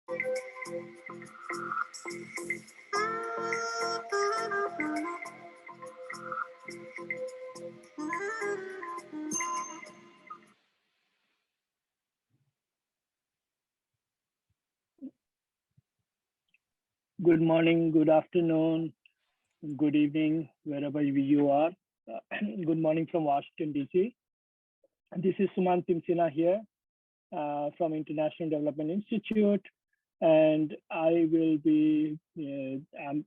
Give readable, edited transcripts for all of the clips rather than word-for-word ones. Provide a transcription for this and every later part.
Good morning, good afternoon, good evening, wherever you are. Good morning from Washington, D.C. This is Sumant Timsina here from International Development Institute. And I will be, I'm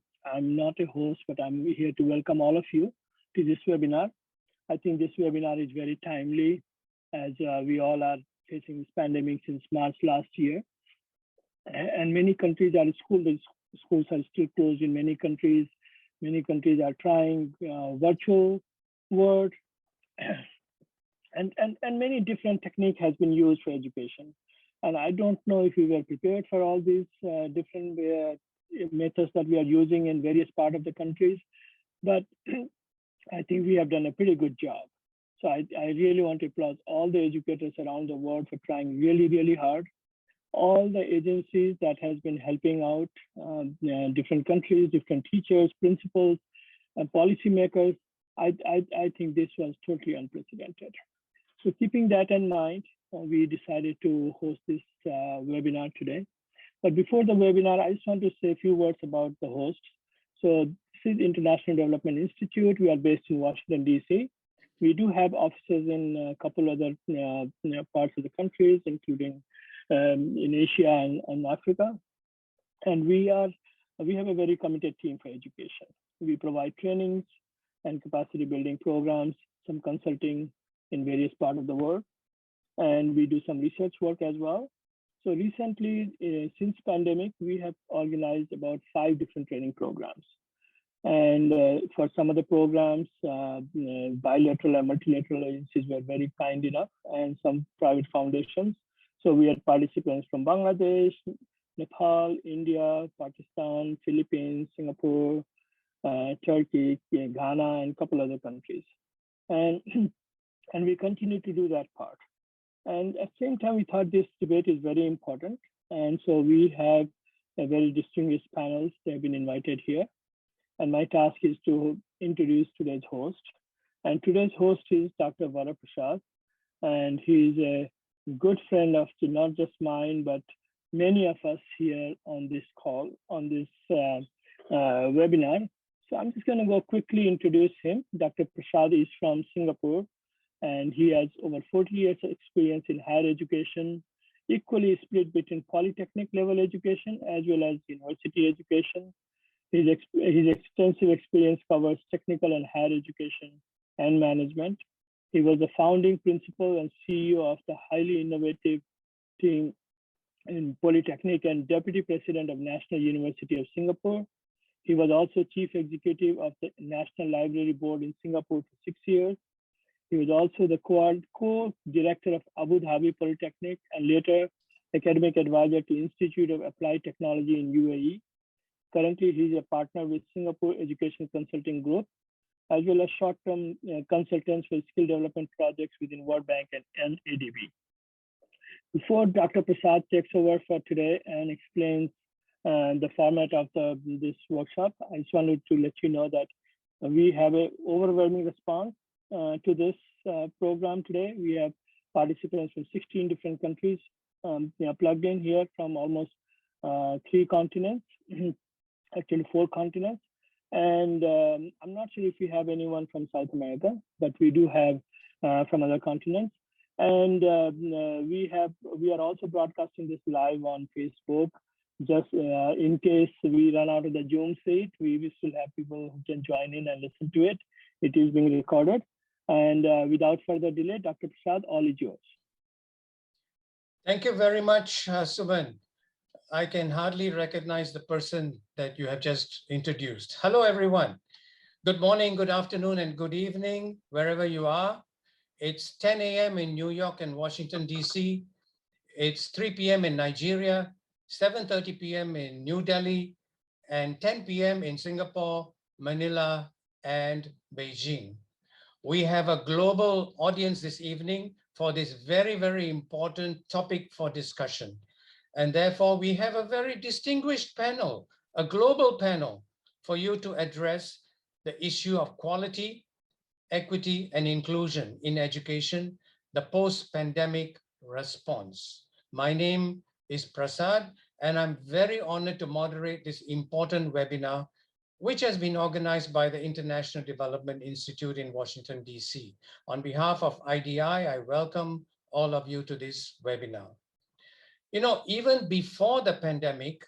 not a host, but I'm here to welcome all of you to this webinar. I think this webinar is very timely as we all are facing this pandemic since March last year. And many countries are schools are still closed in many countries. Many countries are trying virtual world, and many different technique has been used for education. And I don't know if we were prepared for all these different methods that we are using in various parts of the countries, but I think we have done a pretty good job. So I really want to applaud all the educators around the world for trying really, really hard. All the agencies that has been helping out different countries, different teachers, principals, and policymakers. I think this was totally unprecedented. So keeping that in mind, we decided to host this webinar today. But before the webinar, I just want to say a few words about the host. So this is International Development Institute. We are based in Washington, D.C. We do have offices in a couple other parts of the countries, including in Asia and Africa. And we have a very committed team for education. We provide trainings and capacity building programs, some consulting in various parts of the world. And we do some research work as well. So recently, since pandemic, we have organized about 5 different training programs. And for some of the programs, bilateral and multilateral agencies were very kind enough, and some private foundations. So we had participants from Bangladesh, Nepal, India, Pakistan, Philippines, Singapore, Turkey, Ghana, and a couple other countries. And we continue to do that part. And at the same time, we thought this debate is very important. And so we have a very distinguished panels. They've been invited here. And my task is to introduce today's host. And today's host is Dr. Varaprasad. And he's a good friend of not just mine, but many of us here on this call, on this webinar. So I'm just going to go quickly introduce him. Dr. Prasad is from Singapore, and he has over 40 years of experience in higher education, equally split between polytechnic level education as well as university education. His extensive experience covers technical and higher education and management. He was the founding principal and CEO of the highly innovative team in Polytechnic and deputy president of National University of Singapore. He was also chief executive of the National Library Board in Singapore for 6 years. He was also the co-director of Abu Dhabi Polytechnic and later academic advisor to Institute of Applied Technology in UAE. Currently, he is a partner with Singapore Education Consulting Group, as well as short-term consultants for skill development projects within World Bank and ADB. Before Dr. Prasad takes over for today and explains the format of this workshop, I just wanted to let you know that we have an overwhelming response to this program today. We have participants from 16 different countries plugged in here from almost 3 continents, actually 4 continents. And I'm not sure if we have anyone from South America, but we do have from other continents. And we are also broadcasting this live on Facebook. Just in case we run out of the Zoom seat, we will still have people who can join in and listen to it. It is being recorded. And without further delay, Dr. Prasad, all is yours. Thank you very much, Suman. I can hardly recognize the person that you have just introduced. Hello, everyone. Good morning, good afternoon, and good evening, wherever you are. It's 10 a.m. in New York and Washington, D.C. It's 3 p.m. in Nigeria, 7:30 p.m. in New Delhi, and 10 p.m. in Singapore, Manila, and Beijing. We have a global audience this evening for this very, very important topic for discussion. And therefore, we have a very distinguished panel, a global panel, for you to address the issue of quality, equity, and inclusion in education, the post-pandemic response. My name is Prasad, and I'm very honored to moderate this important webinar, which has been organized by the International Development Institute in Washington, DC. On behalf of IDI, I welcome all of you to this webinar. You know, even before the pandemic,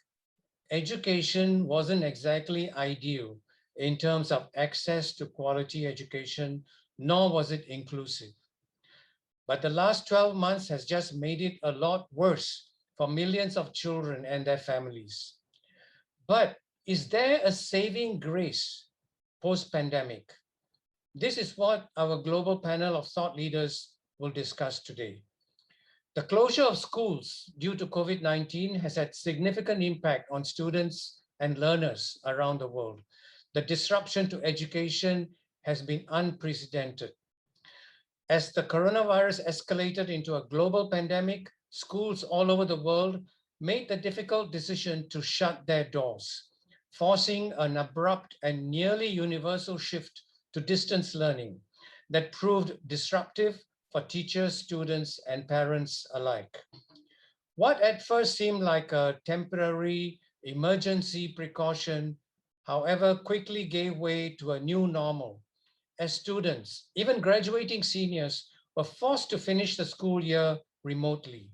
education wasn't exactly ideal in terms of access to quality education, nor was it inclusive. But the last 12 months has just made it a lot worse for millions of children and their families. But is there a saving grace post-pandemic? This is what our global panel of thought leaders will discuss today. The closure of schools due to COVID-19 has had significant impact on students and learners around the world. The disruption to education has been unprecedented. As the coronavirus escalated into a global pandemic, schools all over the world made the difficult decision to shut their doors, forcing an abrupt and nearly universal shift to distance learning that proved disruptive for teachers, students, and parents alike. What at first seemed like a temporary emergency precaution, however, quickly gave way to a new normal as students, even graduating seniors, were forced to finish the school year remotely.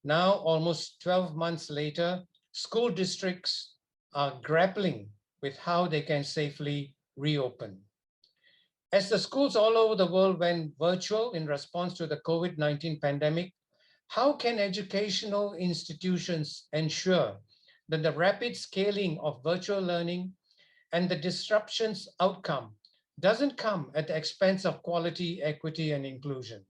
Now, almost 12 months later, school districts are grappling with how they can safely reopen. As the schools all over the world went virtual in response to the COVID-19 pandemic, how can educational institutions ensure that the rapid scaling of virtual learning and the disruptions outcome doesn't come at the expense of quality, equity, and inclusion?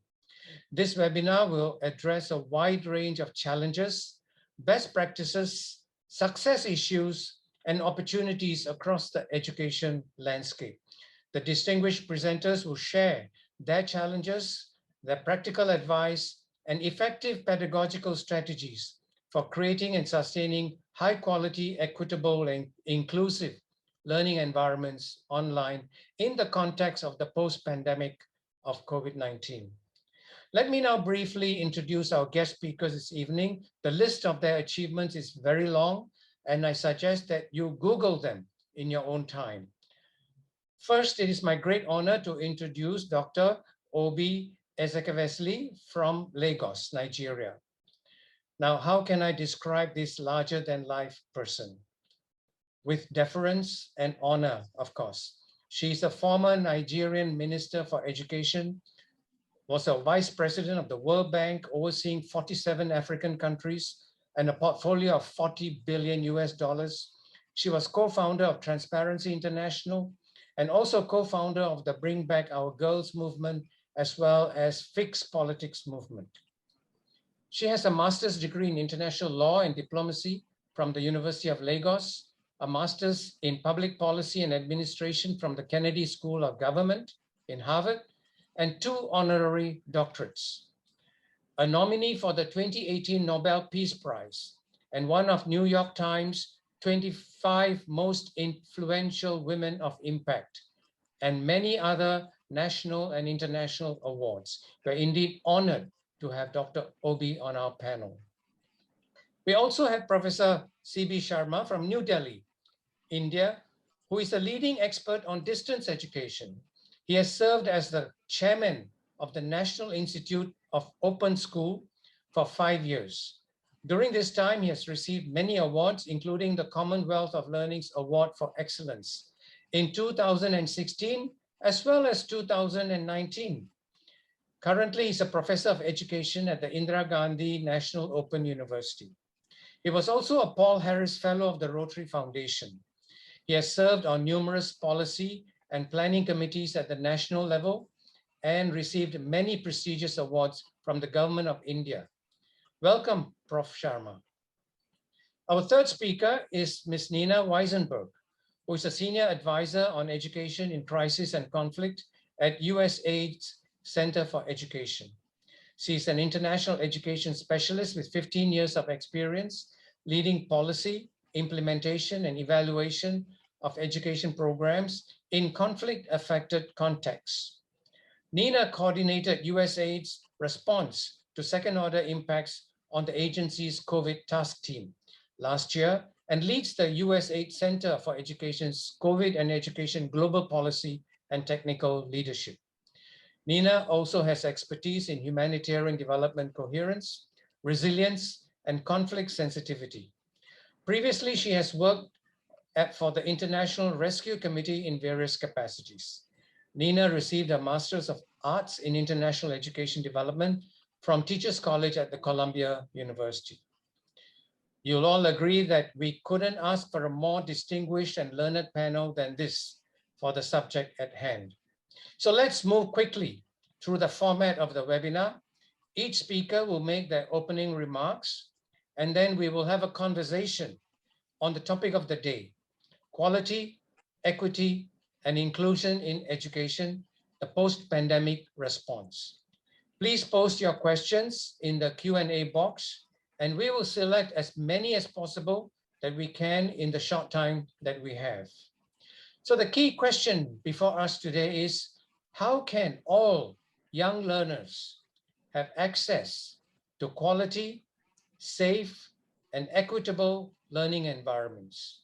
This webinar will address a wide range of challenges, best practices, success issues, and opportunities across the education landscape. The distinguished presenters will share their challenges, their practical advice, and effective pedagogical strategies for creating and sustaining high quality, equitable, and inclusive learning environments online in the context of the post-pandemic of COVID-19. Let me now briefly introduce our guest speakers this evening. The list of their achievements is very long, and I suggest that you Google them in your own time. First, it is my great honor to introduce Dr. Oby Ezekwesili from Lagos, Nigeria. Now, how can I describe this larger-than-life person? With deference and honor, of course. She is a former Nigerian Minister for Education, was a vice president of the World Bank, overseeing 47 African countries and a portfolio of 40 billion US dollars. She was co-founder of Transparency International and also co-founder of the Bring Back Our Girls movement, as well as Fix Politics movement. She has a master's degree in international law and diplomacy from the University of Lagos, a master's in public policy and administration from the Kennedy School of Government in Harvard, and 2 honorary doctorates. A nominee for the 2018 Nobel Peace Prize and one of New York Times 25 most influential women of impact, and many other national and international awards. We're indeed honored to have Dr. Oby on our panel. We also have Professor C.B. Sharma from New Delhi, India, who is a leading expert on distance education. He has served as the chairman of the National Institute of Open School for 5 years. During this time, he has received many awards, including the Commonwealth of Learning's Award for Excellence in 2016, as well as 2019. Currently, he's a professor of education at the Indira Gandhi National Open University. He was also a Paul Harris Fellow of the Rotary Foundation. He has served on numerous policy and planning committees at the national level and received many prestigious awards from the government of India. Welcome, Prof. Sharma. Our third speaker is Ms. Nina Weisenberg, who is a senior advisor on education in crisis and conflict at USAID's Center for Education. She is an international education specialist with 15 years of experience leading policy, implementation, and evaluation of education programs in conflict-affected contexts. Nina coordinated USAID's response to second-order impacts on the agency's COVID task team last year and leads the USAID Center for Education's COVID and Education Global Policy and Technical Leadership. Nina also has expertise in humanitarian development coherence, resilience, and conflict sensitivity. Previously, she has worked for the International Rescue Committee in various capacities. Nina received a Master's of Arts in International Education Development from Teachers College at the Columbia University. You'll all agree that we couldn't ask for a more distinguished and learned panel than this for the subject at hand. So let's move quickly through the format of the webinar. Each speaker will make their opening remarks, and then we will have a conversation on the topic of the day: quality, equity, and inclusion in education, the post-pandemic response. Please post your questions in the Q&A box, and we will select as many as possible that we can in the short time that we have. So the key question before us today is, how can all young learners have access to quality, safe, and equitable learning environments?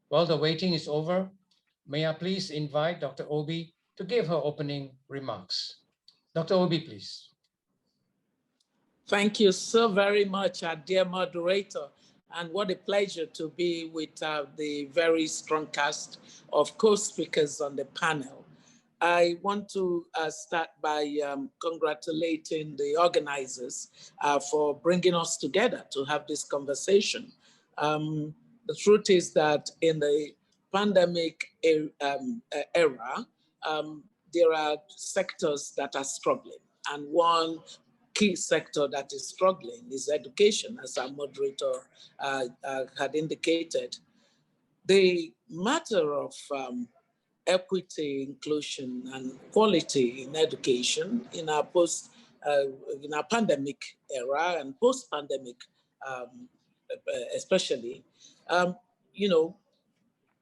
Well, the waiting is over. May I please invite Dr. Oby to give her opening remarks. Dr. Oby, please. Thank you so very much, our dear moderator. And what a pleasure to be with the very strong cast of co-speakers on the panel. I want to start by congratulating the organizers for bringing us together to have this conversation. The truth is that in the pandemic era, there are sectors that are struggling, and one key sector that is struggling is education, as our moderator had indicated. The matter of equity, inclusion, and quality in education in our pandemic era and post-pandemic, especially,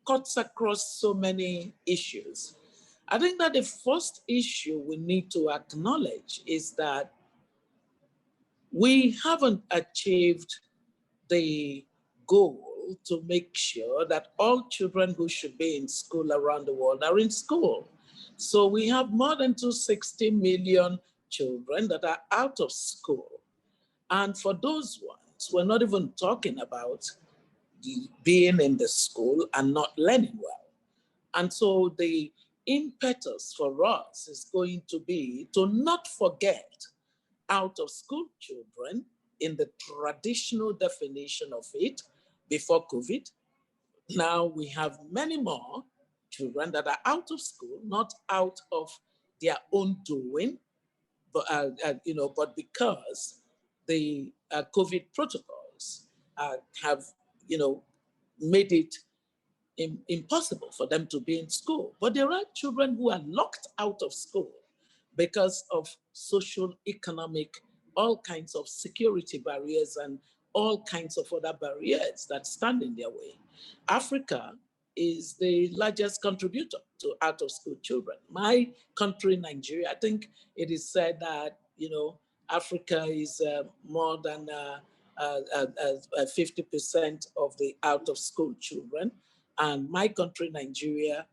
cuts across so many issues. I think that the first issue we need to acknowledge is that we haven't achieved the goal to make sure that all children who should be in school around the world are in school. So we have more than 260 million children that are out of school. And for those ones, we're not even talking about being in the school and not learning well. And so the impetus for us is going to be to not forget out of school children in the traditional definition of it before COVID. Now we have many more children that are out of school, not out of their own doing, but but because the COVID protocols have made it impossible for them to be in school. But there are children who are locked out of school because of social, economic, all kinds of security barriers and all kinds of other barriers that stand in their way. Africa is the largest contributor to out-of-school children. My country, Nigeria, I think it is said that, Africa is more than 50% of the out-of-school children. And my country, Nigeria,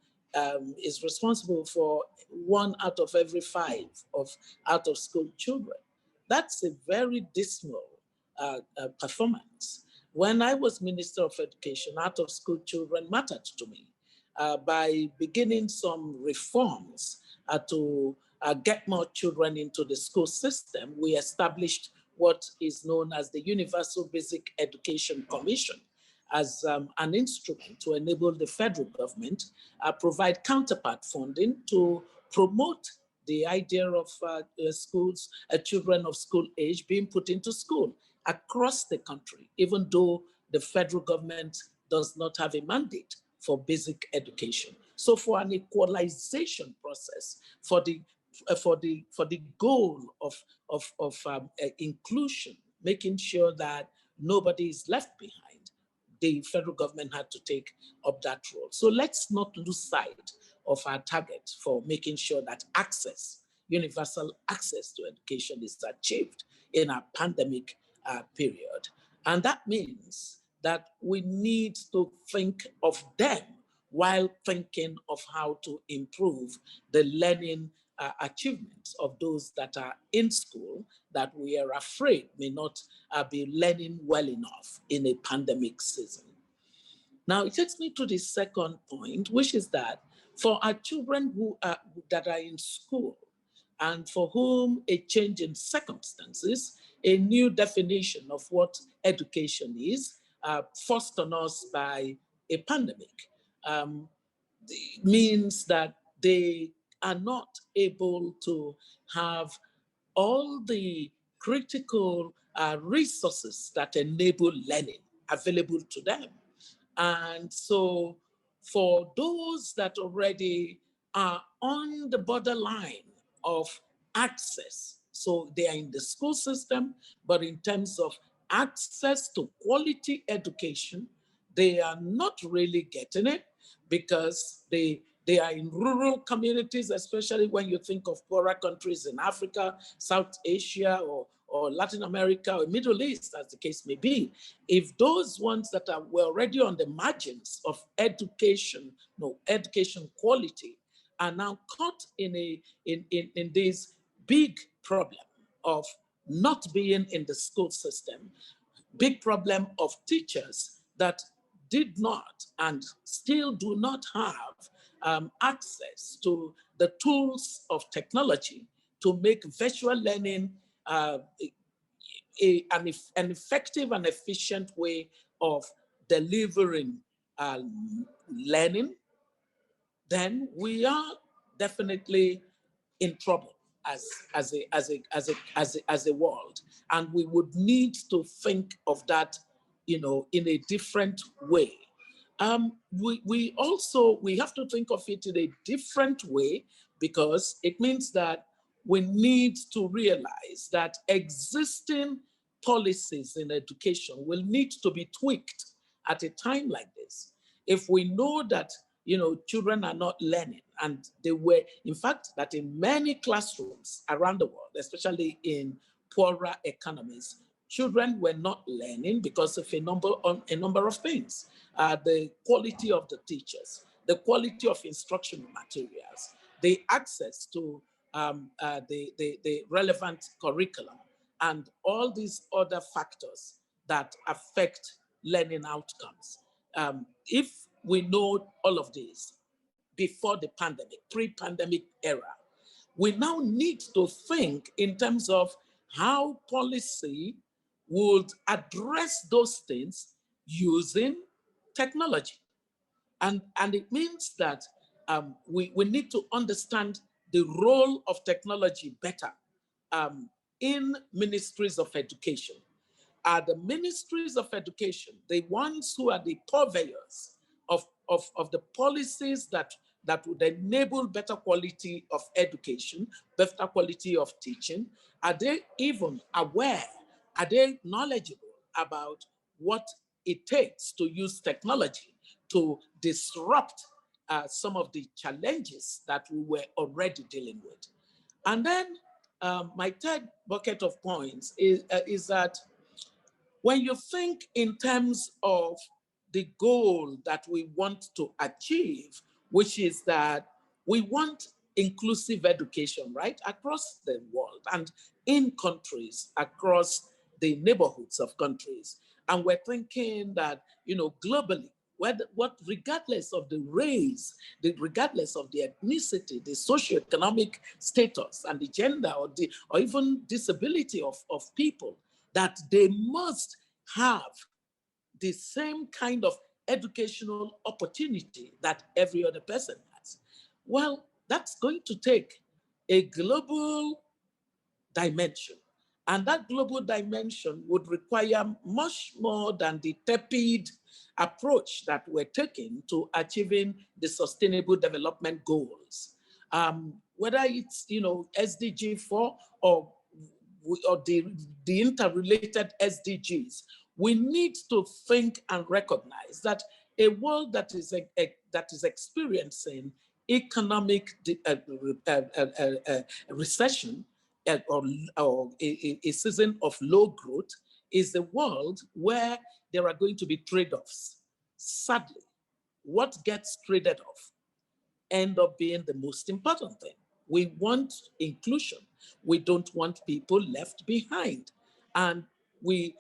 is responsible for 1 out of every 5 of out-of-school children. That's a very dismal performance. When I was Minister of Education, out-of-school children mattered to me. By beginning some reforms to get more children into the school system, we established what is known as the Universal Basic Education Commission as an instrument to enable the federal government provide counterpart funding to promote the idea of children of school age being put into school across the country, even though the federal government does not have a mandate for basic education. So for an equalization process, for the for the goal of inclusion, making sure that nobody is left behind, the federal government had to take up that role. So let's not lose sight of our target for making sure that access, universal access to education is achieved in our pandemic period. And that means that we need to think of them while thinking of how to improve the learning achievements of those that are in school that we are afraid may not be learning well enough in a pandemic season. Now, it takes me to the second point, which is that for our children that are in school and for whom a change in circumstances, a new definition of what education is, forced on us by a pandemic, means that they are not able to have all the critical resources that enable learning available to them. And so for those that already are on the borderline of access, so they are in the school system, but in terms of access to quality education, they are not really getting it because they are in rural communities, especially when you think of poorer countries in Africa, South Asia, or Latin America, or Middle East, as the case may be. If those ones that were already on the margins of education, education quality, are now caught in this big problem of not being in the school system, big problem of teachers that did not and still do not have access to the tools of technology to make virtual learning an effective and efficient way of delivering learning, then we are definitely in trouble as a world, and we would need to think of that, in a different way. We have to think of it in a different way because it means that we need to realize that existing policies in education will need to be tweaked at a time like this. If we know that children are not learning, and they were, in fact, that in many classrooms around the world, especially in poorer economies, children were not learning because of a number of things. The quality of the teachers, the quality of instructional materials, the access to the relevant curriculum, and all these other factors that affect learning outcomes. If we know all of this before the pandemic, pre-pandemic era, we now need to think in terms of how policy would address those things using technology. And it means that we need to understand the role of technology better in ministries of education. Are the ministries of education the ones who are the purveyors of the policies that would enable better quality of education, better quality of teaching? Are they even aware? Are they knowledgeable about what it takes to use technology to disrupt some of the challenges that we were already dealing with? And then my third bucket of points is that when you think in terms of the goal that we want to achieve, which is that we want inclusive education, right, across the world and in countries, across the neighborhoods of countries. And we're thinking that, globally, regardless of the race, regardless of the ethnicity, the socioeconomic status and the gender or even disability of people, that they must have the same kind of educational opportunity that every other person has. Well, that's going to take a global dimension. And that global dimension would require much more than the tepid approach that we're taking to achieving the Sustainable Development Goals. whether it's, SDG 4 or the interrelated SDGs, we need to think and recognize that a world that is experiencing economic recession or a season of low growth is a world where there are going to be trade-offs. Sadly, what gets traded off end up being the most important thing. We want inclusion. We don't want people left behind. And we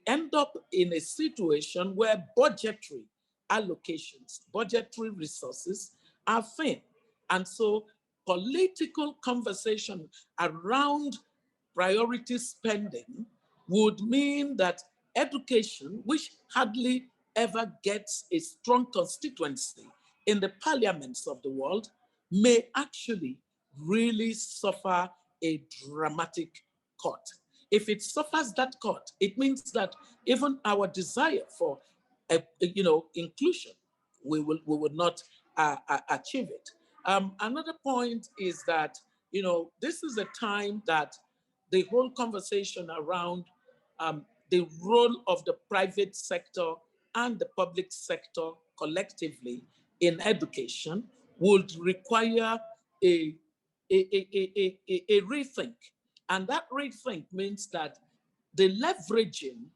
end up in a situation where budgetary allocations, budgetary resources are thin. And so political conversation around priority spending would mean that education, which hardly ever gets a strong constituency in the parliaments of the world, may actually really suffer a dramatic cut. If it suffers that cut, it means that even our desire for inclusion, we will not achieve it. Another point is that this is a time that the whole conversation around the role of the private sector and the public sector collectively in education would require a rethink. And that rethink means that the leveraging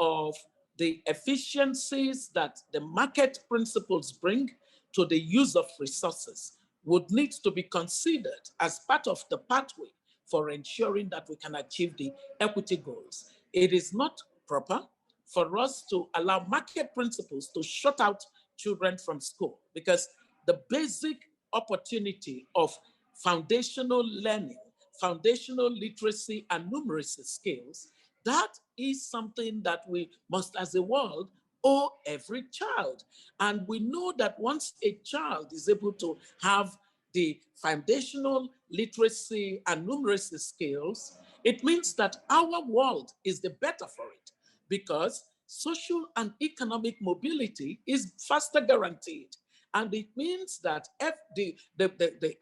of the efficiencies that the market principles bring to the use of resources would need to be considered as part of the pathway for ensuring that we can achieve the equity goals. It is not proper for us to allow market principles to shut out children from school, because the basic opportunity of foundational learning, foundational literacy and numeracy skills, that is something that we must as a world owe every child. And we know that once a child is able to have the foundational literacy and numeracy skills, it means that our world is the better for it, because social and economic mobility is faster guaranteed. And it means that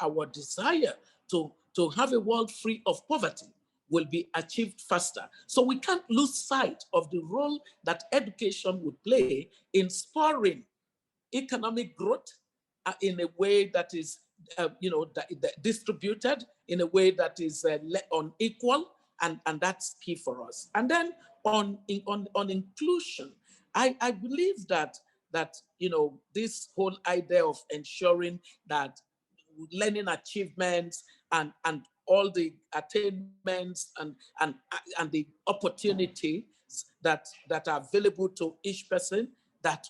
our desire to have a world free of poverty will be achieved faster. So we can't lose sight of the role that education would play in spurring economic growth in a way that is distributed, in a way that is unequal, and that's key for us. And then on inclusion, I believe that this whole idea of ensuring that learning achievements and all the attainments and the opportunities that are available to each person, that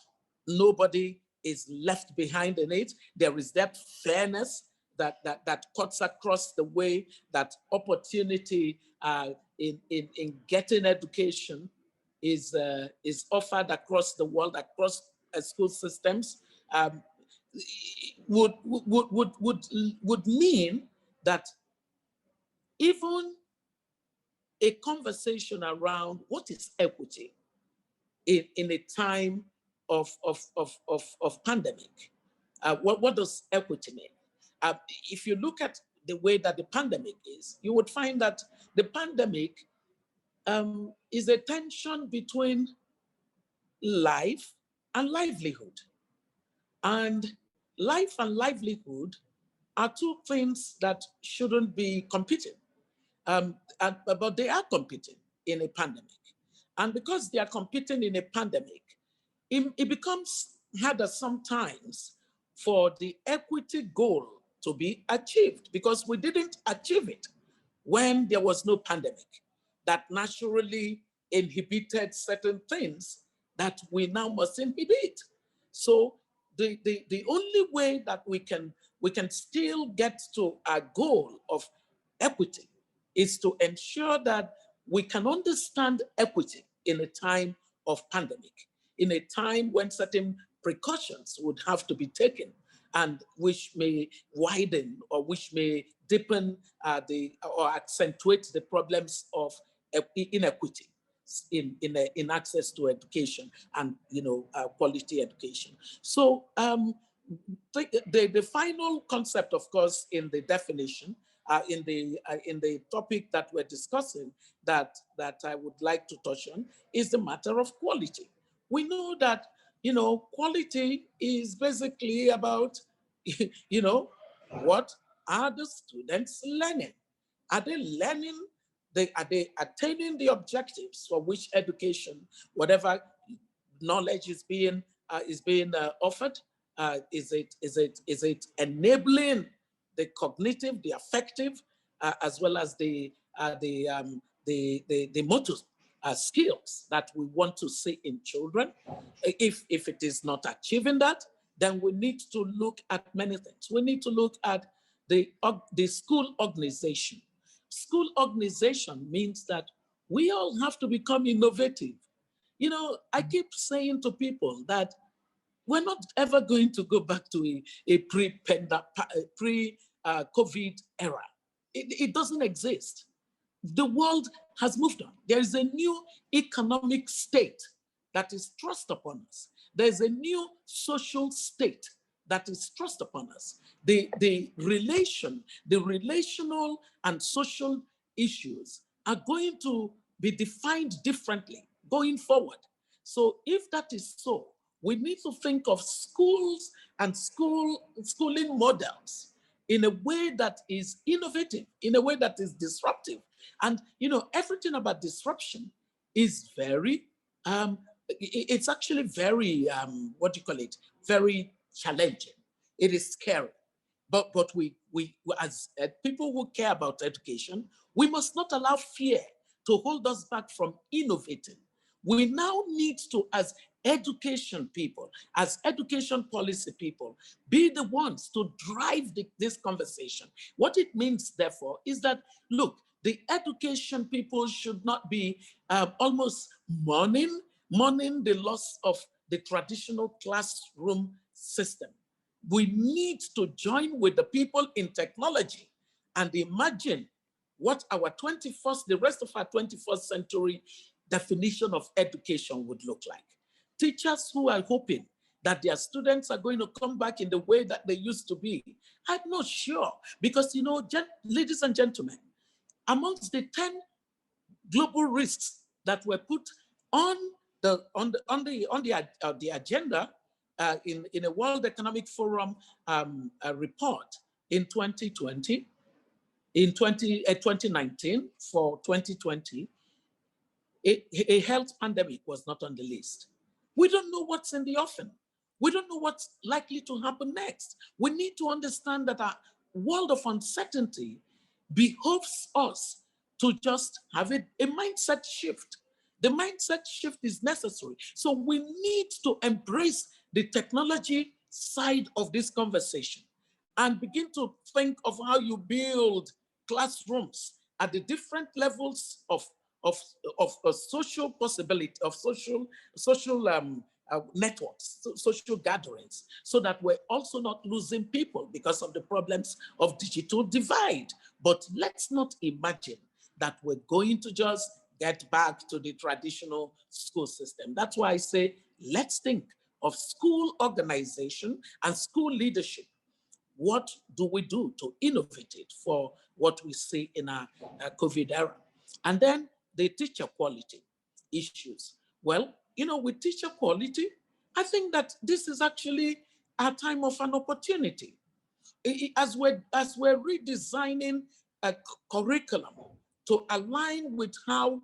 nobody is left behind in it. There is that fairness that cuts across the way that opportunity in getting education is offered across the world, across school systems, would mean that even a conversation around what is equity in a time of pandemic. What does equity mean? If you look at the way that the pandemic is, you would find that the pandemic is a tension between life and livelihood. And life and livelihood are two things that shouldn't be competing, but they are competing in a pandemic. And because they are competing in a pandemic, it becomes harder sometimes for the equity goal to be achieved, because we didn't achieve it when there was no pandemic. That naturally inhibited certain things that we now must inhibit. So the only way that we can still get to our goal of equity is to ensure that we can understand equity in a time of pandemic, in a time when certain precautions would have to be taken, and which may widen or which may deepen or accentuate the problems of inequity in access to education and quality education. So the final concept, of course, in the definition, in the topic that we're discussing, that I would like to touch on, is the matter of quality. We know that, you know, quality is basically about, you know, what are the students learning? Are they learning? Are they attaining the objectives for which education, whatever knowledge is being offered? Is it enabling the cognitive, the affective, as well as the motor skills that we want to see in children? If it is not achieving that, then we need to look at many things. We need to look at the school organization. School organization means that we all have to become innovative. You know, I keep saying to people that we're not ever going to go back to a pre-COVID era. It doesn't exist. The world has moved on. There is a new economic state that is thrust upon us. There's a new social state that is thrust upon us. The relational and social issues are going to be defined differently going forward. So if that is so, we need to think of schools and schooling models in a way that is innovative, in a way that is disruptive. And, you know, everything about disruption is very, it's actually very, what do you call it? Very challenging. It is scary. But we as people who care about education, we must not allow fear to hold us back from innovating. We now need to, as education people, as education policy people, be the ones to drive this conversation. What it means, therefore, is that, look, the education people should not be almost mourning the loss of the traditional classroom system. We need to join with the people in technology and imagine what our the rest of our 21st century definition of education would look like. Teachers who are hoping that their students are going to come back in the way that they used to be, I'm not sure, because, you know, ladies and gentlemen, amongst the 10 global risks that were put on the agenda in a World Economic Forum report in 2020, in 2019 for 2020, a health pandemic was not on the list. We don't know what's in the offing. We don't know what's likely to happen next. We need to understand that our world of uncertainty behoves us to just have a mindset shift. The mindset shift is necessary. So we need to embrace the technology side of this conversation and begin to think of how you build classrooms at the different levels of social possibility, of social networks, social gatherings, so that we're also not losing people because of the problems of digital divide. But let's not imagine that we're going to just get back to the traditional school system. That's why I say, let's think of school organization and school leadership. What do we do to innovate it for what we see in our COVID era? And then the teacher quality issues. Well, you know, with teacher quality, I think that this is actually a time of an opportunity. As we're redesigning a curriculum to align with how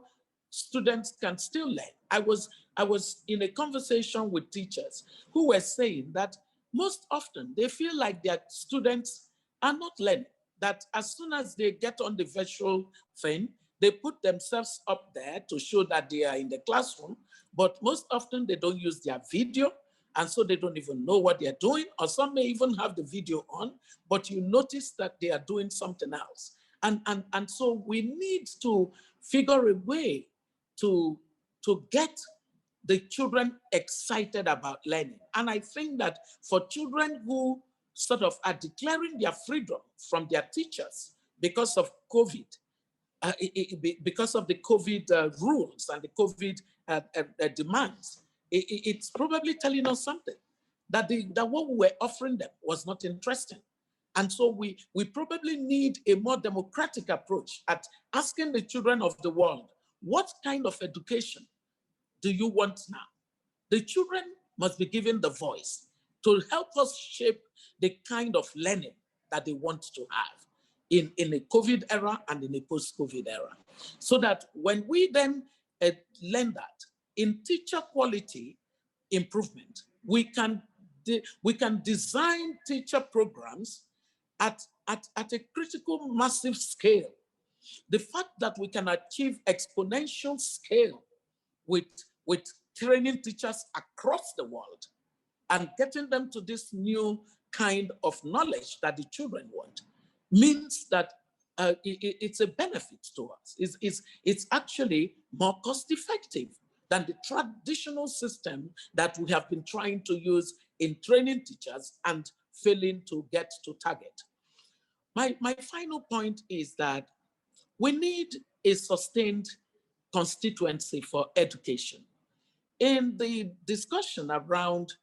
students can still learn. I was in a conversation with teachers who were saying that most often they feel like their students are not learning, that as soon as they get on the virtual thing, they put themselves up there to show that they are in the classroom, but most often they don't use their video, and so they don't even know what they're doing, or some may even have the video on, but you notice that they are doing something else. And so we need to figure a way to get the children excited about learning. And I think that for children who sort of are declaring their freedom from their teachers because of COVID, because of the COVID rules and the COVID demands, it's probably telling us something, that what we were offering them was not interesting. And so we probably need a more democratic approach at asking the children of the world, what kind of education do you want now? The children must be given the voice to help us shape the kind of learning that they want to have in a COVID era and in a post-COVID era. So that when we then learn that in teacher quality improvement, we can design teacher programs at a critical massive scale. The fact that we can achieve exponential scale with training teachers across the world and getting them to this new kind of knowledge that the children want means that it's a benefit to us. It's actually more cost effective than the traditional system that we have been trying to use in training teachers and failing to get to target. My final point is that we need a sustained constituency for education. In the discussion around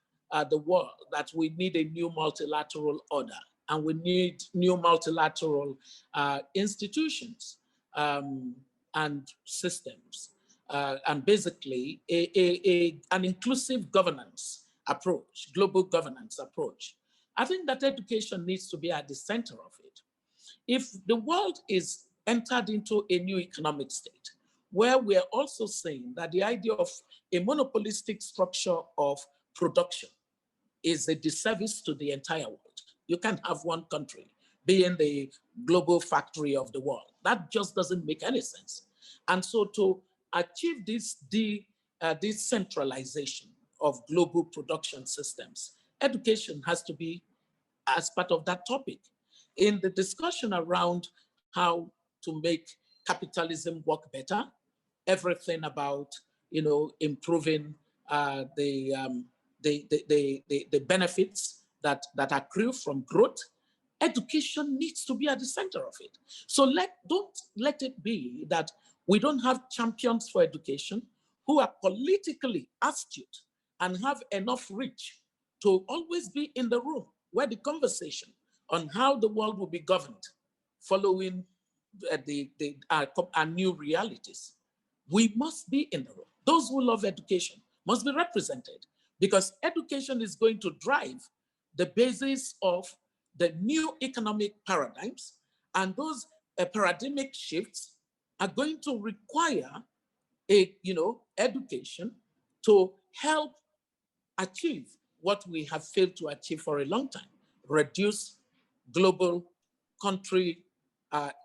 the world that we need a new multilateral order and we need new multilateral institutions and systems, and basically an inclusive governance approach, global governance approach. I think that education needs to be at the center of it. If the world is entered into a new economic state, where we're also saying that the idea of a monopolistic structure of production is a disservice to the entire world. You can't have one country being the global factory of the world. That just doesn't make any sense. And so to achieve this decentralization of global production systems, education has to be as part of that topic. In the discussion around how to make capitalism work better, everything about improving the benefits that accrue from growth, education needs to be at the center of it. So don't let it be that we don't have champions for education who are politically astute and have enough reach to always be in the room where the conversation on how the world will be governed following our new realities. We must be in the room. Those who love education must be represented because education is going to drive the basis of the new economic paradigms, and those paradigmic shifts are going to require education to help achieve what we have failed to achieve for a long time: reduce global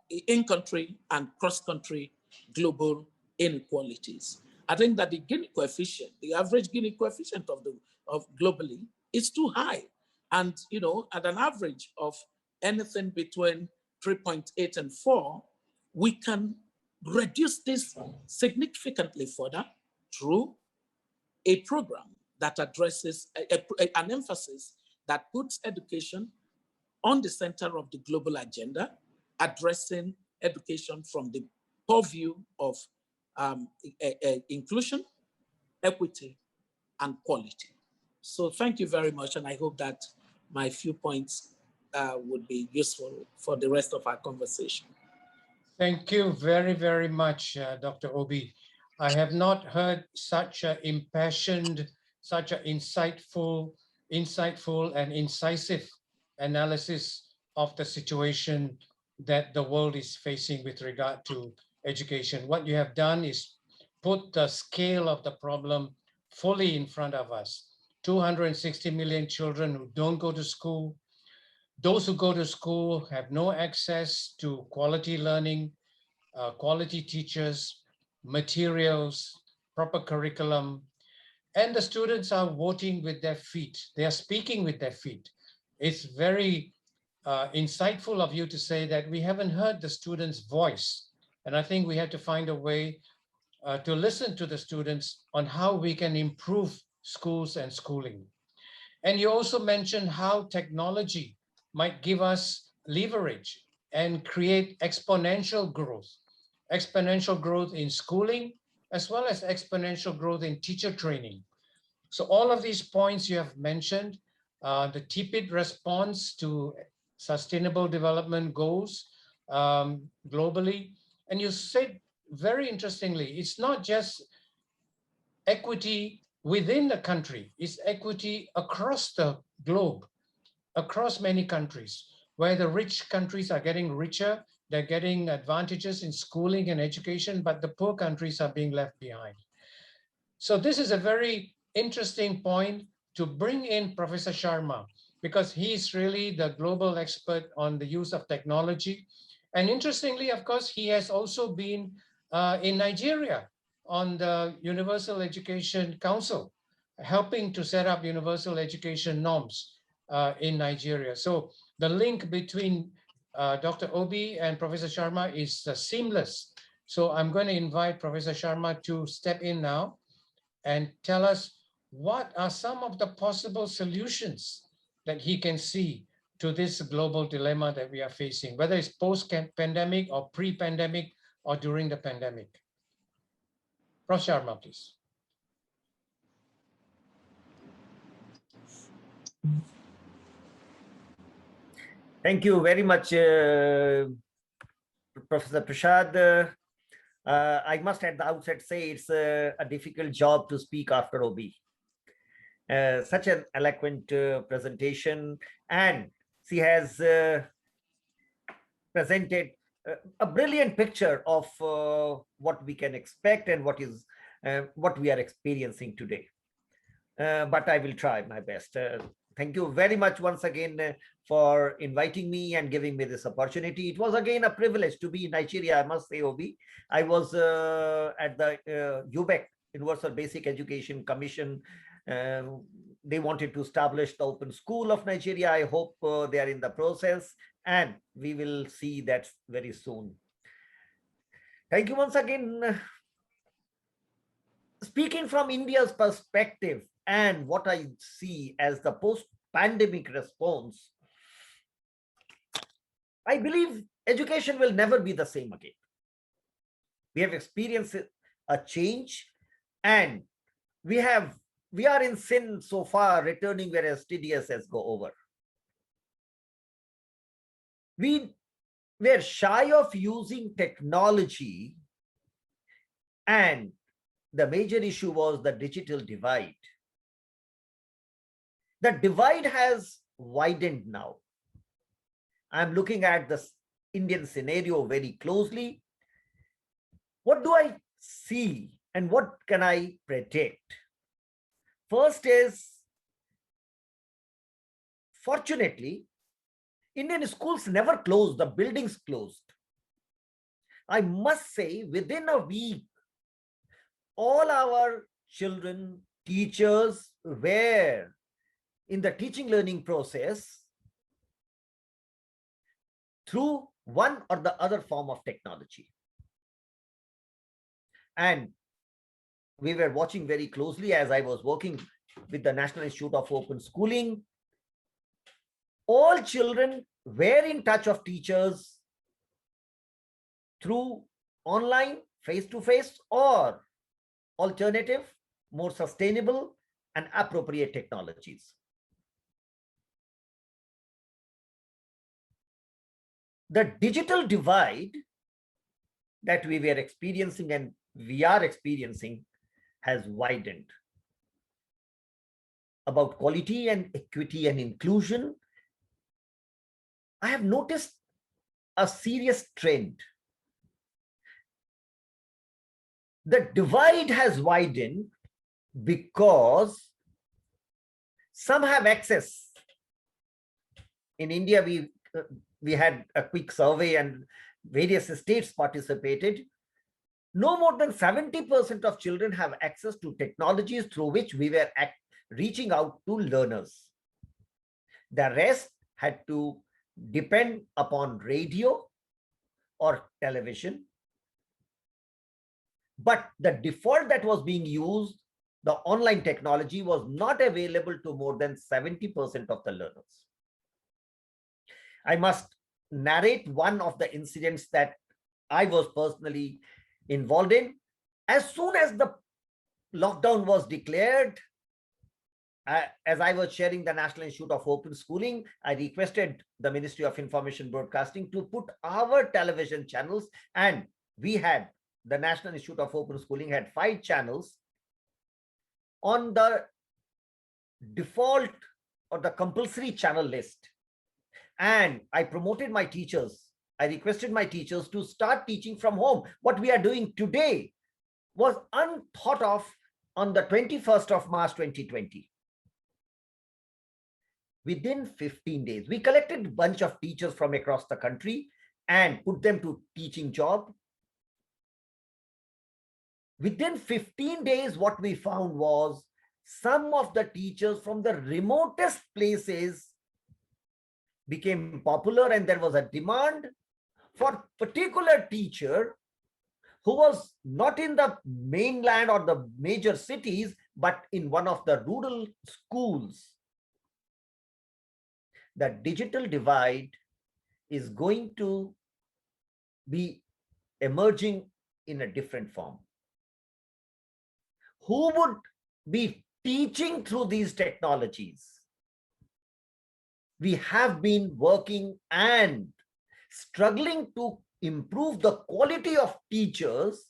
in-country and cross-country global inequalities. I think that the Gini coefficient, the average Gini coefficient of globally, is too high. And at an average of anything between 3.8 and 4, we can reduce this significantly further through a program that addresses an emphasis that puts education on the center of the global agenda, addressing education from the purview of inclusion, equity, and quality. So thank you very much, and I hope that my few points would be useful for the rest of our conversation. Thank you very, very much, Dr. Oby. I have not heard such an impassioned, such an insightful and incisive analysis of the situation that the world is facing with regard to education. What you have done is put the scale of the problem fully in front of us. 260 million children who don't go to school. Those who go to school have no access to quality learning, quality teachers, materials, proper curriculum, and the students are voting with their feet. They are speaking with their feet. It's very insightful of you to say that we haven't heard the students' voice. And I think we have to find a way to listen to the students on how we can improve schools and schooling. And you also mentioned how technology might give us leverage and create exponential growth in schooling, as well as exponential growth in teacher training. So all of these points you have mentioned the tepid response to sustainable development goals globally. And you said very interestingly, it's not just equity within the country, it's equity across the globe, across many countries, where the rich countries are getting richer, they're getting advantages in schooling and education, but the poor countries are being left behind. So this is a very interesting point to bring in Professor Sharma, because he's really the global expert on the use of technology. And interestingly, of course, he has also been in Nigeria on the Universal Education Council, helping to set up universal education norms in Nigeria. So the link between Dr. Oby and Professor Sharma is seamless. So I'm going to invite Professor Sharma to step in now and tell us what are some of the possible solutions that he can see to this global dilemma that we are facing, whether it's post-pandemic or pre-pandemic or during the pandemic. Prof. Sharma, please. Thank you very much, Professor Prasad. I must at the outset say it's a difficult job to speak after Oby. Such an eloquent presentation, and she has presented a brilliant picture of what we can expect and what we are experiencing today. But I will try my best. Thank you very much once again for inviting me and giving me this opportunity. It was again a privilege to be in Nigeria, I must say, Oby. I was at the UBEC, Universal Basic Education Commission. They wanted to establish the Open School of Nigeria. I hope they are in the process, and we will see that very soon. Thank you once again. Speaking from India's perspective and what I see as the post-pandemic response, I believe education will never be the same again. We have experienced a change, and we are in sin so far, returning whereas TDS has go over. We were shy of using technology, and the major issue was the digital divide. The divide has widened now. I'm looking at the Indian scenario very closely. What do I see and what can I predict? First is, fortunately, Indian schools never closed, the buildings closed. I must say, within a week, all our children, teachers were in the teaching learning process through one or the other form of technology. And we were watching very closely as I was working with the National Institute of Open Schooling. All children were in touch of teachers through online, face-to-face, or alternative, more sustainable and appropriate technologies. The digital divide that we were experiencing and we are experiencing has widened. About quality and equity and inclusion, I have noticed a serious trend. The divide has widened because some have access. In India, we had a quick survey and various states participated. No more than 70% of children have access to technologies through which we were reaching out to learners. The rest had to depend upon radio or television. But the default that was being used, the online technology, was not available to more than 70% of the learners. I must narrate one of the incidents that I was personally involved in. As soon as the lockdown was declared, as I was sharing the National Institute of Open Schooling, I requested the Ministry of Information Broadcasting to put our television channels, and we had, the National Institute of Open Schooling had 5 channels on the default or the compulsory channel list. And I promoted my teachers. I requested my teachers to start teaching from home. What we are doing today was unthought of on the 21st of March 2020. Within 15 days, we collected a bunch of teachers from across the country and put them to teaching job. Within 15 days, what we found was some of the teachers from the remotest places became popular, and there was a demand for particular teacher who was not in the mainland or the major cities, but in one of the rural schools. The digital divide is going to be emerging in a different form. Who would be teaching through these technologies? We have been working and struggling to improve the quality of teachers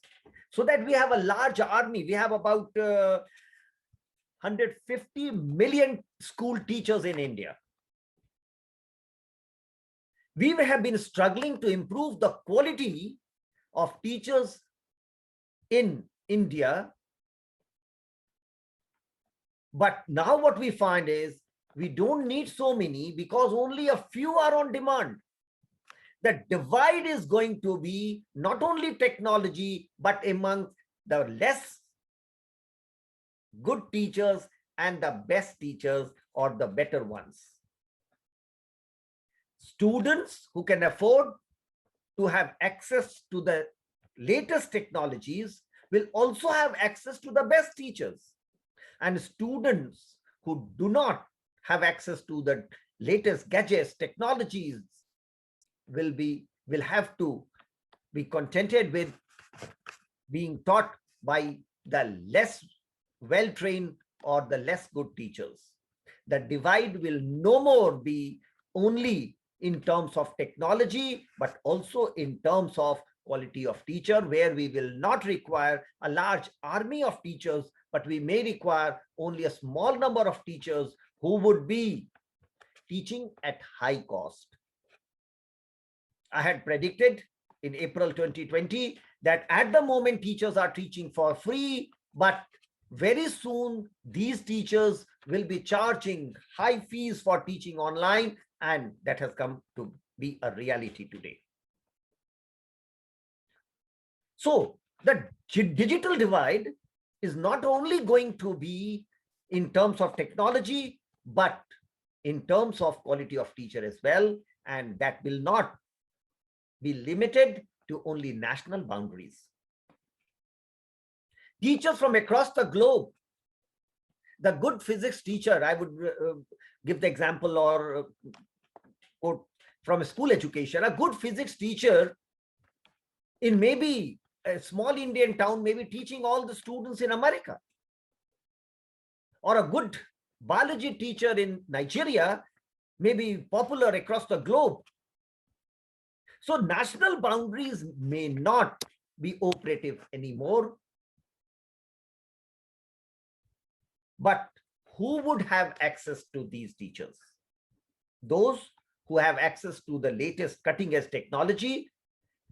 so that we have a large army. We have about 150 million school teachers in India. We have been struggling to improve the quality of teachers in India. But now what we find is we don't need so many because only a few are on demand. The divide is going to be not only technology, but among the less good teachers and the best teachers or the better ones. Students who can afford to have access to the latest technologies will also have access to the best teachers. And students who do not have access to the latest gadgets, technologies, will have to be contented with being taught by the less well-trained or the less good teachers. The divide will no more be only in terms of technology, but also in terms of quality of teacher, where we will not require a large army of teachers, but we may require only a small number of teachers who would be teaching at high cost. I had predicted in April 2020 that at the moment teachers are teaching for free, but very soon these teachers will be charging high fees for teaching online, and that has come to be a reality today. So the digital divide is not only going to be in terms of technology, but in terms of quality of teacher as well, and that will not be limited to only national boundaries. Teachers from across the globe, the good physics teacher, I would give the example or quote from a school education, a good physics teacher in maybe a small Indian town may be teaching all the students in America. Or a good biology teacher in Nigeria may be popular across the globe. So national boundaries may not be operative anymore. But who would have access to these teachers? Those who have access to the latest cutting-edge technology,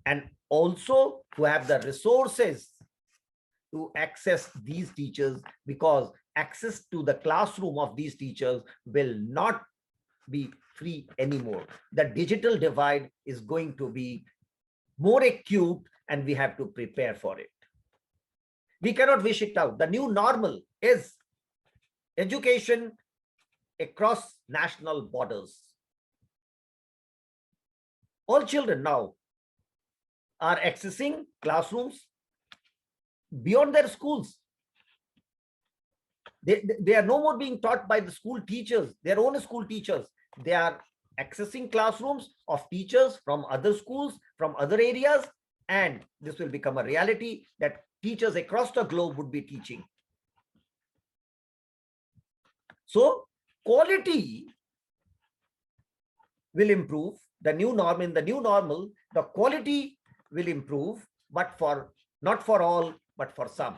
and also who have the resources to access these teachers, because access to the classroom of these teachers will not be free anymore. The digital divide is going to be more acute, and we have to prepare for it. We cannot wish it out. The new normal is education across national borders. All children now are accessing classrooms beyond their schools. They are no more being taught by the school teachers, their own school teachers. They are accessing classrooms of teachers from other schools, from other areas, and this will become a reality that teachers across the globe would be teaching. So quality will improve. The new norm, in the new normal, the quality will improve, but not for all, but for some.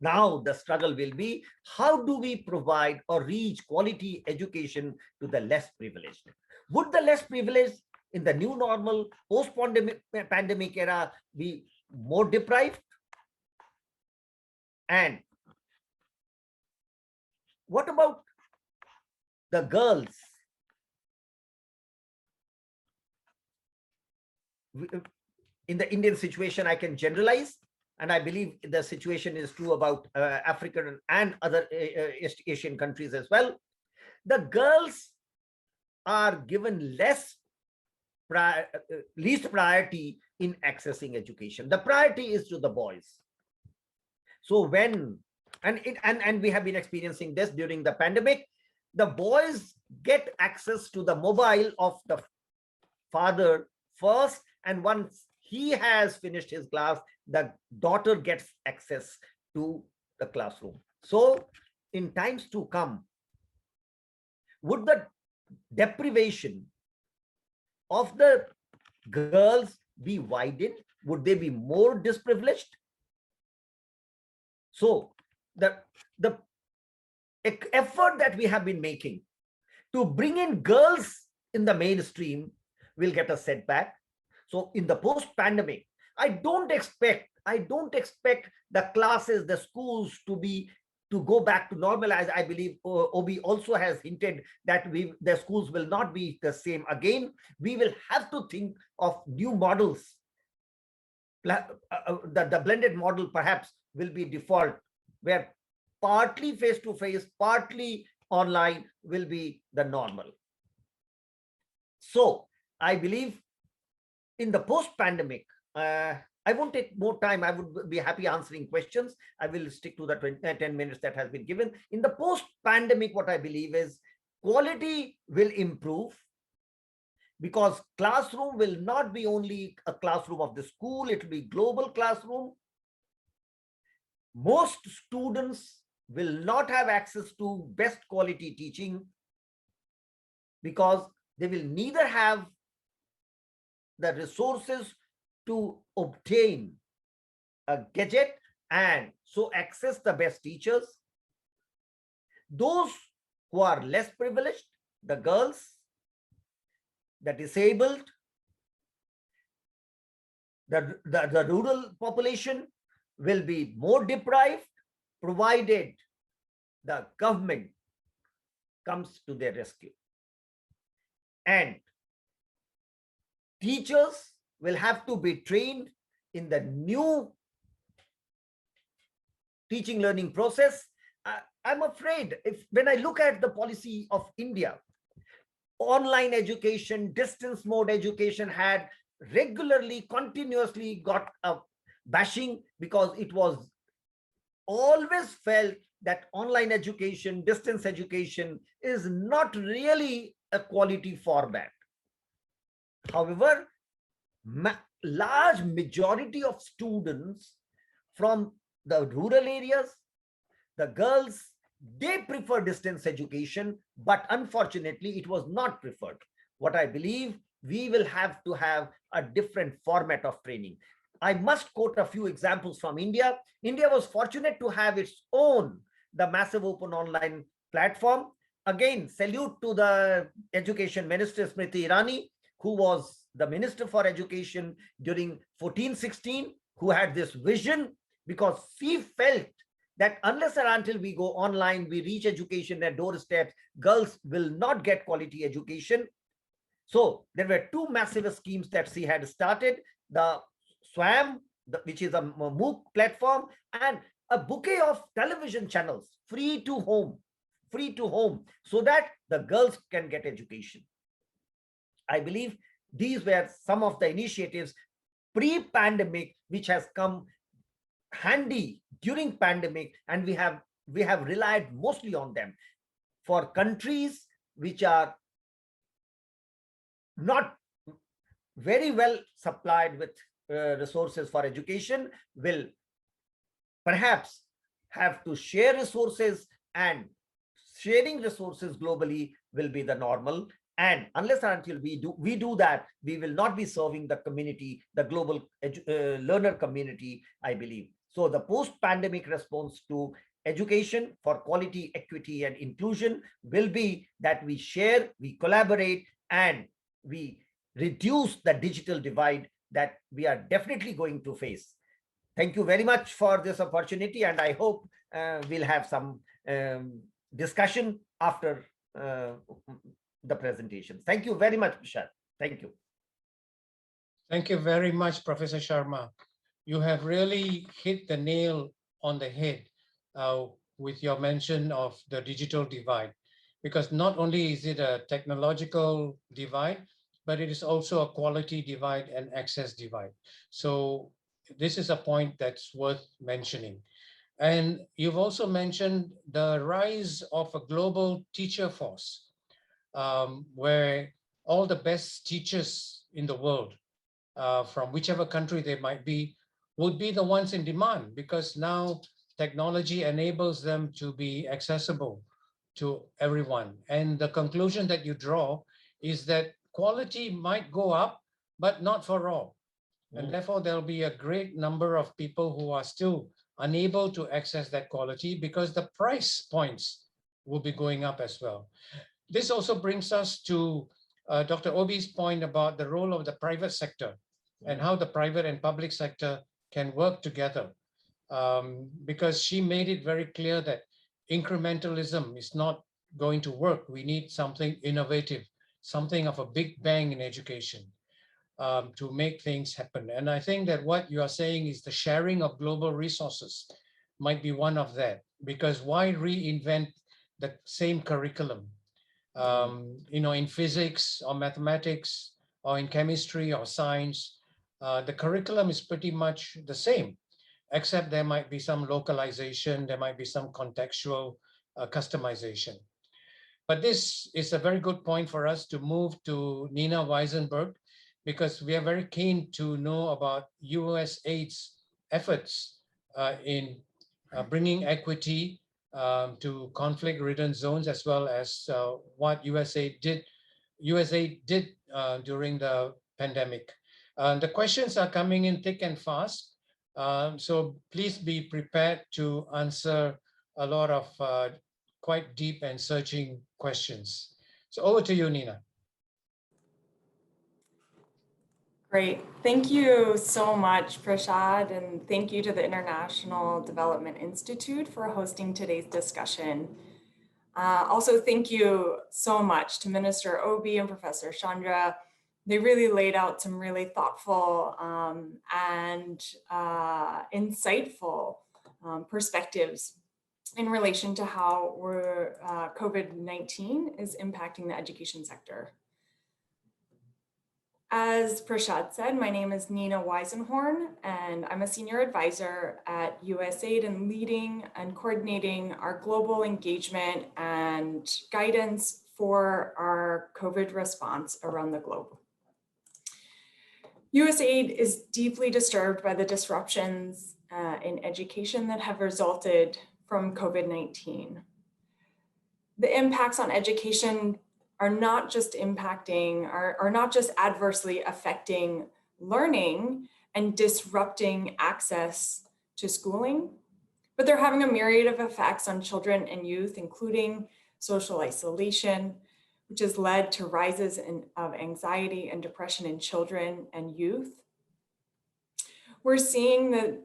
Now the struggle will be, how do we provide or reach quality education to the less privileged? Would the less privileged in the new normal post-pandemic era be more deprived? And what about the girls? In the Indian situation, I can generalize, and I believe the situation is true about African and other East Asian countries as well. The girls are given least priority in accessing education. The priority is to the boys. So when, and we have been experiencing this during the pandemic, the boys get access to the mobile of the father first, and once he has finished his class, the daughter gets access to the classroom. So in times to come, would the deprivation of the girls be widened? Would they be more disprivileged? So the effort that we have been making to bring in girls in the mainstream will get a setback. So in the post-pandemic, I don't expect the classes, the schools to go back to normal. As I believe Oby also has hinted that the schools will not be the same again. We will have to think of new models. The blended model perhaps will be default, where partly face-to-face, partly online will be the normal. So I believe in the post-pandemic, I won't take more time. I would be happy answering questions. I will stick to the 10 minutes that has been given. In the post-pandemic, what I believe is quality will improve, because classroom will not be only a classroom of the school, it will be global classroom. Most students will not have access to best quality teaching, because they will neither have the resources to obtain a gadget and so access the best teachers. Those who are less privileged, the girls, the disabled, the rural population will be more deprived, provided the government comes to their rescue. And teachers will have to be trained in the new teaching learning process. I'm afraid when I look at the policy of India, online education, distance mode education had regularly, continuously got a bashing, because it was always felt that online education, distance education is not really a quality format. However, large majority of students from the rural areas, the girls, they prefer distance education, but unfortunately it was not preferred. What I believe, we will have to have a different format of training. I must quote a few examples from India. India was fortunate to have its own, the massive open online platform. Again, salute to the Education Minister Smriti Irani, who was the Minister for Education during 14-16, who had this vision, because she felt that unless or until we go online, we reach education at doorsteps, girls will not get quality education. So there were two massive schemes that she had started, the SWAM, which is a MOOC platform, and a bouquet of television channels, free to home, so that the girls can get education. I believe these were some of the initiatives pre-pandemic, which has come handy during pandemic, and we have relied mostly on them. For countries which are not very well supplied with resources for education, will perhaps have to share resources and sharing resources globally will be the normal. And unless and until we do that, we will not be serving the community, the global learner community, I believe. So the post-pandemic response to education for quality, equity, and inclusion will be that we share, we collaborate, and we reduce the digital divide that we are definitely going to face. Thank you very much for this opportunity, and I hope we'll have some discussion after the presentation. Thank you very much, Bhushan. Thank you. Thank you very much, Professor Sharma. You have really hit the nail on the head with your mention of the digital divide, because not only is it a technological divide, but it is also a quality divide and access divide. So this is a point that's worth mentioning. And you've also mentioned the rise of a global teacher force, where all the best teachers in the world, from whichever country they might be, would be the ones in demand, because now technology enables them to be accessible to everyone. And the conclusion that you draw is that quality might go up, but not for all. And therefore, there'll be a great number of people who are still unable to access that quality because the price points will be going up as well. This also brings us to Dr. Oby's point about the role of the private sector and how the private and public sector can work together. Because she made it very clear that incrementalism is not going to work. We need something innovative, something of a big bang in education to make things happen. And I think that what you are saying is the sharing of global resources might be one of that, because why reinvent the same curriculum? In physics or mathematics or in chemistry or science, the curriculum is pretty much the same, except there might be some localization, there might be some contextual customization. But this is a very good point for us to move to Nina Weisenberg, because we are very keen to know about USAID's efforts in bringing equity to conflict-ridden zones, as well as what USAID did during the pandemic. The questions are coming in thick and fast, so please be prepared to answer a lot of quite deep and searching questions. So over to you, Nina. Great. Thank you so much, Prashad, and thank you to the International Development Institute for hosting today's discussion. Also, thank you so much to Minister Oby and Professor Chandra. They really laid out some really thoughtful and insightful perspectives in relation to how COVID-19 is impacting the education sector. As Prashad said, my name is Nina Weisenhorn, and I'm a senior advisor at USAID and leading and coordinating our global engagement and guidance for our COVID response around the globe. USAID is deeply disturbed by the disruptions in education that have resulted from COVID-19. The impacts on education are not just adversely affecting learning and disrupting access to schooling, but they're having a myriad of effects on children and youth, including social isolation, which has led to rises of anxiety and depression in children and youth. We're seeing that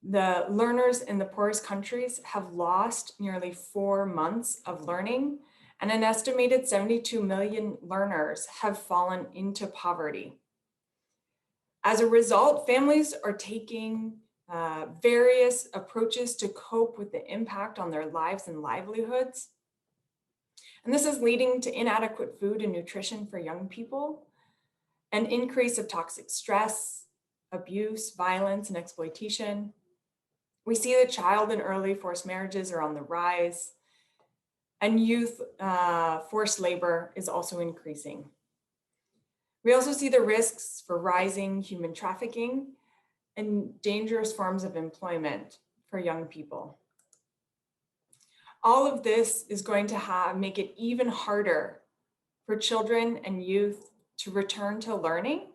the learners in the poorest countries have lost nearly 4 months of learning, and an estimated 72 million learners have fallen into poverty. As a result, families are taking various approaches to cope with the impact on their lives and livelihoods. And this is leading to inadequate food and nutrition for young people, an increase of toxic stress, abuse, violence, and exploitation. We see that child and early forced marriages are on the rise, and youth forced labor is also increasing. We also see the risks for rising human trafficking and dangerous forms of employment for young people. All of this is going to make it even harder for children and youth to return to learning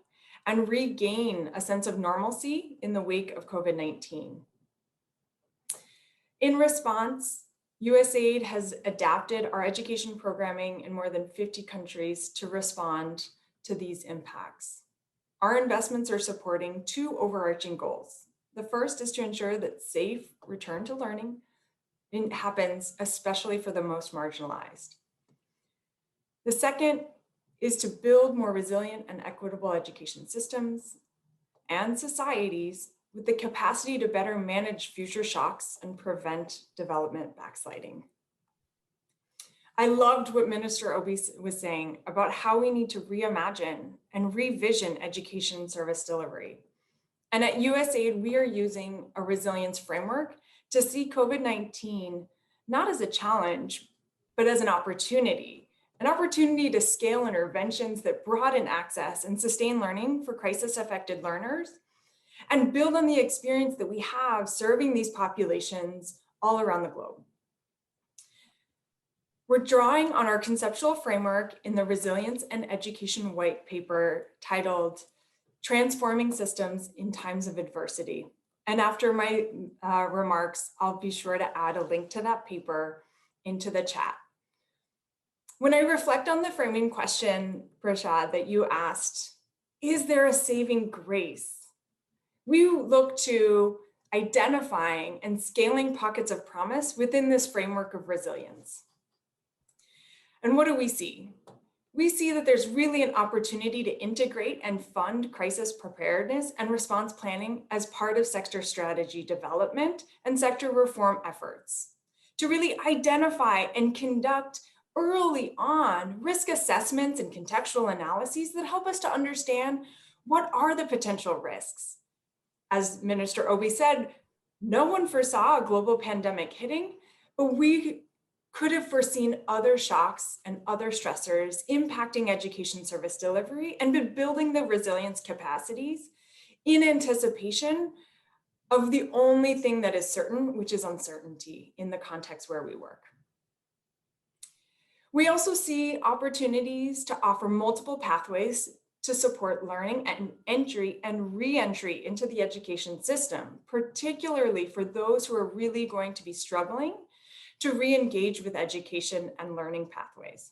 and regain a sense of normalcy in the wake of COVID-19. In response, USAID has adapted our education programming in more than 50 countries to respond to these impacts. Our investments are supporting two overarching goals. The first is to ensure that safe return to learning happens, especially for the most marginalized. The second is to build more resilient and equitable education systems and societies with the capacity to better manage future shocks and prevent development backsliding. I loved what Minister Oby was saying about how we need to reimagine and revision education service delivery. And at USAID, we are using a resilience framework to see COVID-19 not as a challenge, but as an opportunity to scale interventions that broaden access and sustain learning for crisis-affected learners and build on the experience that we have serving these populations all around the globe. We're drawing on our conceptual framework in the Resilience and Education White Paper titled Transforming Systems in Times of Adversity. And after my remarks, I'll be sure to add a link to that paper into the chat. When I reflect on the framing question, Prashad, that you asked, is there a saving grace? We look to identifying and scaling pockets of promise within this framework of resilience. And what do we see? We see that there's really an opportunity to integrate and fund crisis preparedness and response planning as part of sector strategy development and sector reform efforts, to really identify and conduct early on risk assessments and contextual analyses that help us to understand what are the potential risks. As Minister Oby said, no one foresaw a global pandemic hitting, but we could have foreseen other shocks and other stressors impacting education service delivery and been building the resilience capacities in anticipation of the only thing that is certain, which is uncertainty in the context where we work. We also see opportunities to offer multiple pathways to support learning and entry and re-entry into the education system, particularly for those who are really going to be struggling to re-engage with education and learning pathways.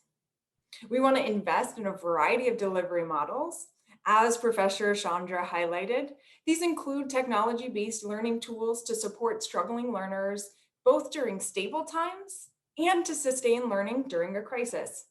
We want to invest in a variety of delivery models. As Professor Chandra highlighted, these include technology-based learning tools to support struggling learners, both during stable times and to sustain learning during a crisis.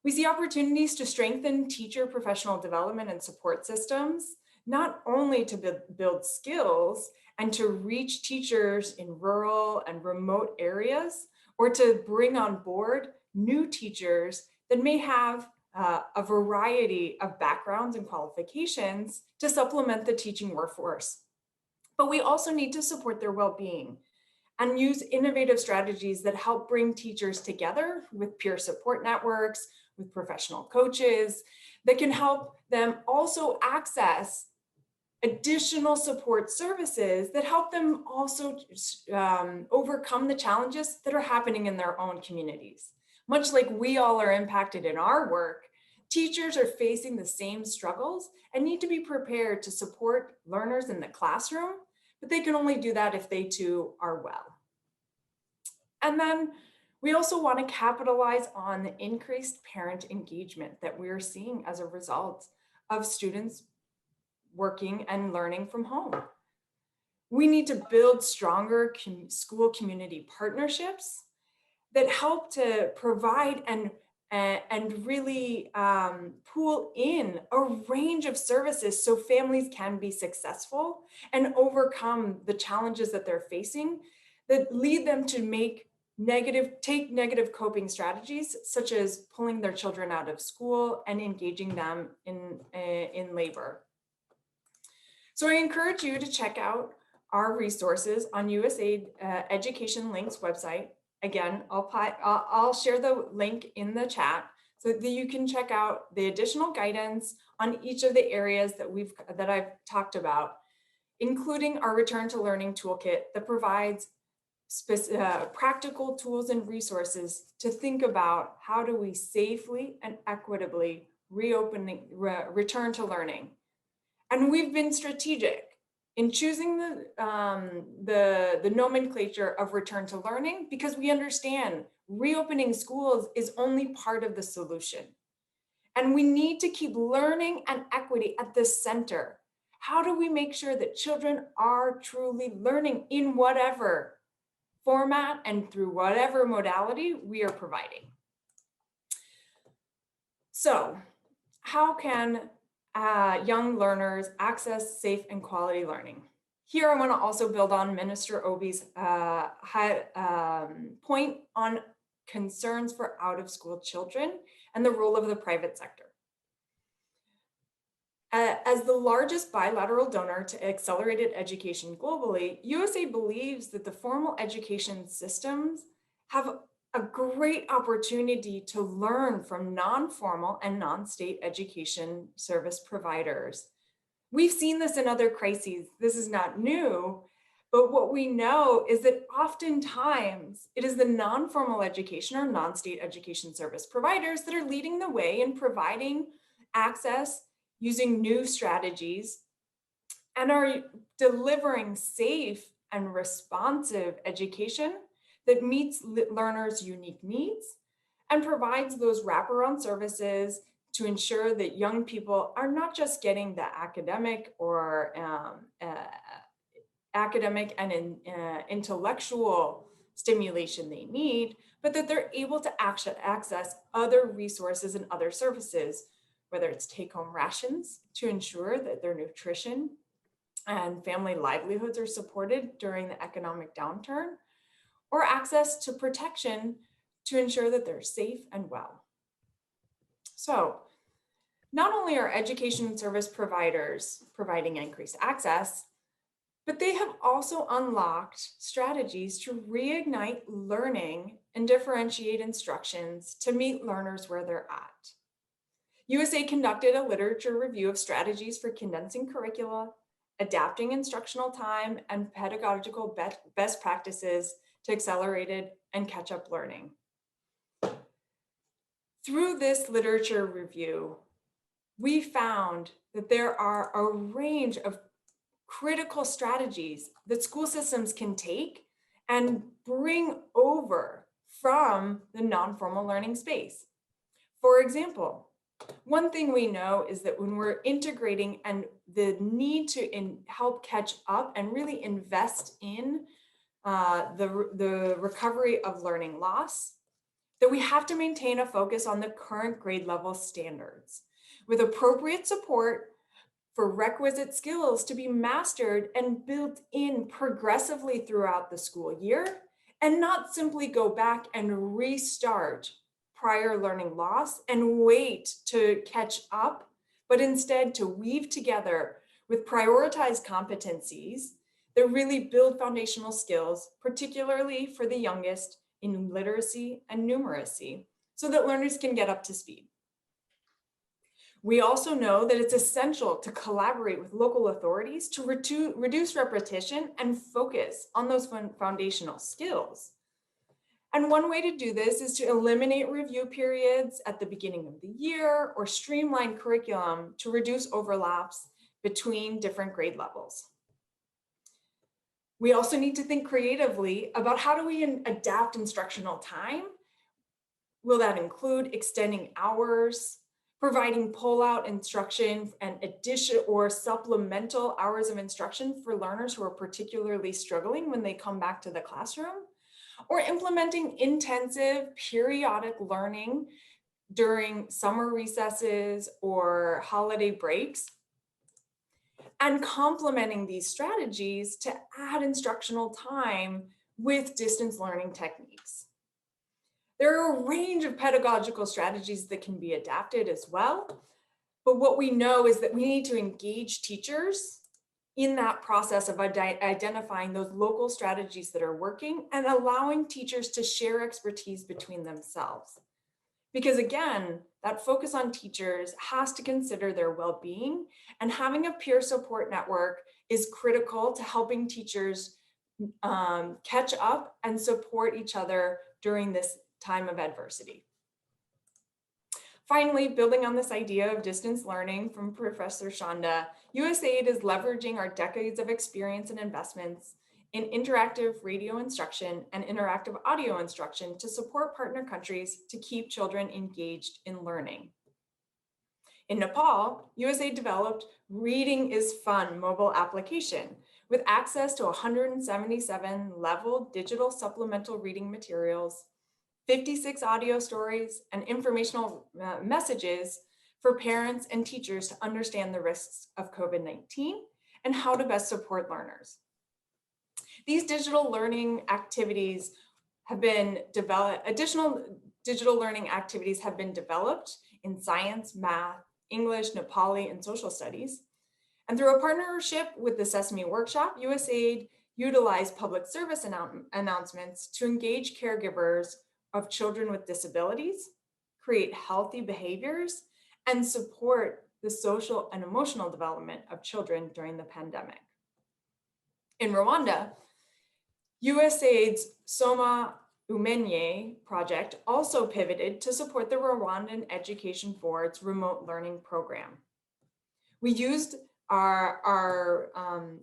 We see opportunities to strengthen teacher professional development and support systems, not only to build skills and to reach teachers in rural and remote areas, or to bring on board new teachers that may have a variety of backgrounds and qualifications to supplement the teaching workforce. But we also need to support their well-being and use innovative strategies that help bring teachers together with peer support networks, with professional coaches, that can help them also access additional support services that help them also overcome the challenges that are happening in their own communities. Much like we all are impacted in our work, teachers are facing the same struggles and need to be prepared to support learners in the classroom, but they can only do that if they too are well. And then we also want to capitalize on the increased parent engagement that we're seeing as a result of students working and learning from home. We need to build stronger school community partnerships that help to provide and really pool in a range of services so families can be successful and overcome the challenges that they're facing that lead them to take negative coping strategies, such as pulling their children out of school and engaging them in labor. So I encourage you to check out our resources on USAID Education Link's website. Again, I'll share the link in the chat so that you can check out the additional guidance on each of the areas that I've talked about, including our Return to Learning Toolkit that provides practical tools and resources to think about how do we safely and equitably return to learning. And we've been strategic in choosing the nomenclature of return to learning because we understand reopening schools is only part of the solution. And we need to keep learning and equity at the center. How do we make sure that children are truly learning in whatever format and through whatever modality we are providing? So, how can young learners access safe and quality learning? Here, I want to also build on Minister Oby's point on concerns for out-of-school children and the role of the private sector. As the largest bilateral donor to accelerated education globally, USAID believes that the formal education systems have a great opportunity to learn from non-formal and non-state education service providers. We've seen this in other crises. This is not new, but what we know is that oftentimes it is the non-formal education or non-state education service providers that are leading the way in providing access using new strategies and are delivering safe and responsive education that meets learners' unique needs and provides those wraparound services to ensure that young people are not just getting the academic or intellectual stimulation they need, but that they're able to access other resources and other services, whether it's take-home rations to ensure that their nutrition and family livelihoods are supported during the economic downturn, or access to protection to ensure that they're safe and well. So, not only are education service providers providing increased access, but they have also unlocked strategies to reignite learning and differentiate instructions to meet learners where they're at. USAID conducted a literature review of strategies for condensing curricula, adapting instructional time, and pedagogical best practices to accelerated and catch-up learning. Through this literature review, we found that there are a range of critical strategies that school systems can take and bring over from the non-formal learning space. For example, one thing we know is that when we're integrating and the need to help catch up and really invest in the recovery of learning loss, that we have to maintain a focus on the current grade level standards with appropriate support for requisite skills to be mastered and built in progressively throughout the school year, and not simply go back and restart prior learning loss and wait to catch up, but instead to weave together with prioritized competencies that really build foundational skills, particularly for the youngest in literacy and numeracy, so that learners can get up to speed. We also know that it's essential to collaborate with local authorities to reduce repetition and focus on those foundational skills. And one way to do this is to eliminate review periods at the beginning of the year or streamline curriculum to reduce overlaps between different grade levels. We also need to think creatively about how do we adapt instructional time. Will that include extending hours, providing pull-out instruction and addition or supplemental hours of instruction for learners who are particularly struggling when they come back to the classroom, or implementing intensive periodic learning during summer recesses or holiday breaks, and complementing these strategies to add instructional time with distance learning techniques. There are a range of pedagogical strategies that can be adapted as well, but what we know is that we need to engage teachers in that process of identifying those local strategies that are working and allowing teachers to share expertise between themselves. Because again, that focus on teachers has to consider their well-being, and having a peer support network is critical to helping teachers catch up and support each other during this time of adversity. Finally, building on this idea of distance learning from Professor Chandra, USAID is leveraging our decades of experience and investments in interactive radio instruction and interactive audio instruction to support partner countries to keep children engaged in learning. In Nepal, USAID developed Reading is Fun mobile application with access to 177 level digital supplemental reading materials, 56 audio stories, and informational messages for parents and teachers to understand the risks of COVID-19 and how to best support learners. These digital learning activities have been developed, additional digital learning activities have been developed in science, math, English, Nepali, and social studies. And through a partnership with the Sesame Workshop, USAID utilized public service announcements to engage caregivers of children with disabilities, create healthy behaviors, and support the social and emotional development of children during the pandemic. In Rwanda, USAID's Soma Umenye project also pivoted to support the Rwandan Education Board's remote learning program. We used our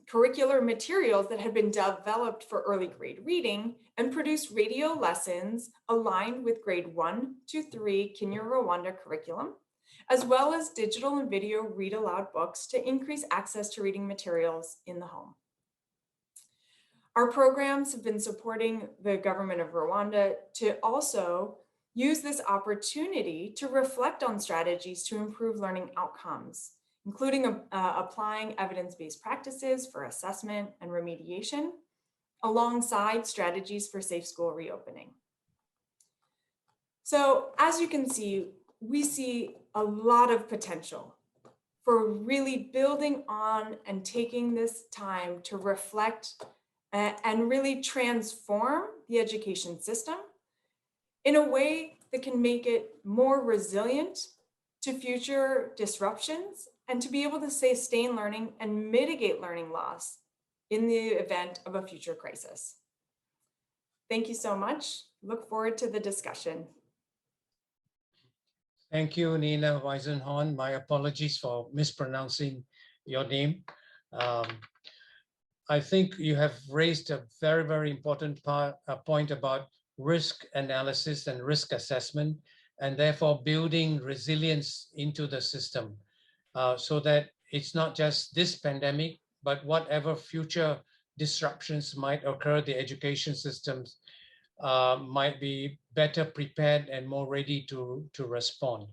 curricular materials that had been developed for early grade reading and produced radio lessons aligned with grade 1 to 3 Kinyarwanda curriculum, as well as digital and video read aloud books to increase access to reading materials in the home. Our programs have been supporting the government of Rwanda to also use this opportunity to reflect on strategies to improve learning outcomes, including applying evidence-based practices for assessment and remediation, alongside strategies for safe school reopening. So as you can see, we see a lot of potential for really building on and taking this time to reflect and really transform the education system in a way that can make it more resilient to future disruptions and to be able to sustain learning and mitigate learning loss in the event of a future crisis. Thank you so much. Look forward to the discussion. Thank you, Nina Weisenhorn. My apologies for mispronouncing your name. I think you have raised a very, very important point about risk analysis and risk assessment, and therefore building resilience into the system so that it's not just this pandemic, but whatever future disruptions might occur, the education systems might be better prepared and more ready to respond.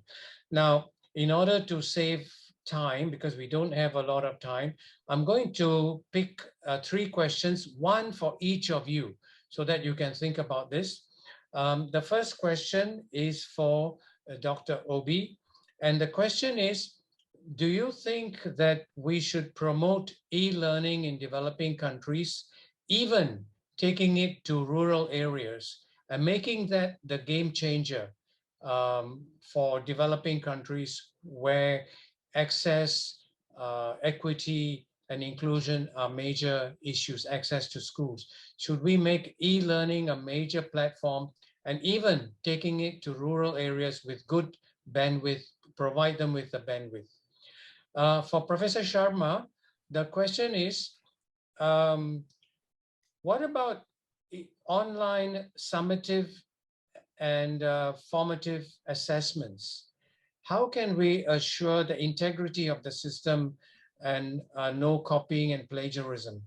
Now, in order to save time, because we don't have a lot of time, I'm going to pick 3 questions, one for each of you, so that you can think about this. The first question is for Dr. Oby, and the question is, do you think that we should promote e-learning in developing countries, even taking it to rural areas and making that the game changer for developing countries where access, equity, and inclusion are major issues, access to schools? Should we make e-learning a major platform and even taking it to rural areas with good bandwidth, provide them with the bandwidth? For Professor Sharma, the question is, what about online summative and formative assessments? How can we assure the integrity of the system and no copying and plagiarism?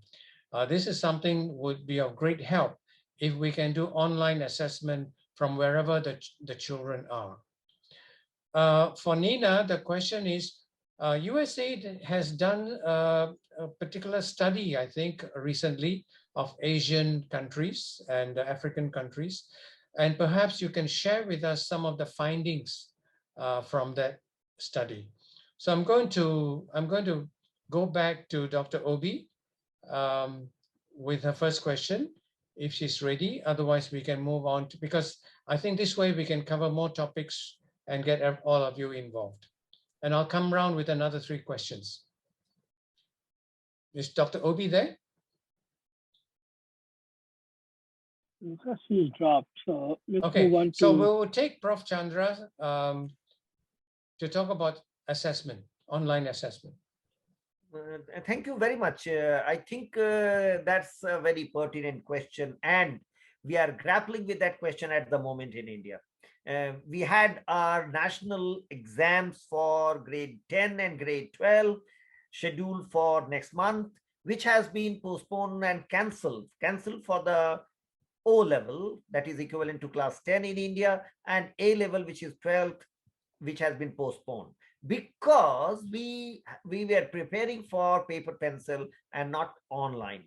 This is something would be of great help if we can do online assessment from wherever the children are. For Nina, the question is, USAID has done a particular study, I think, recently of Asian countries and African countries. And perhaps you can share with us some of the findings from that study. So I'm going to go back to Dr. Oby with her first question, if she's ready. Otherwise, we can move on to, because I think this way we can cover more topics and get all of you involved. And I'll come around with another 3 questions. Is Dr. Oby there? She's dropped. So let's Okay, move on to. so we will take Prof. Chandra to talk about assessment, online assessment. Thank you very much. I think that's a very pertinent question, and we are grappling with that question at the moment in India. We had our national exams for grade 10 and grade 12 scheduled for next month, which has been postponed and cancelled for the O level, that is equivalent to class 10 in India, and A level, which is 12th, which has been postponed because we were preparing for paper pencil and not online.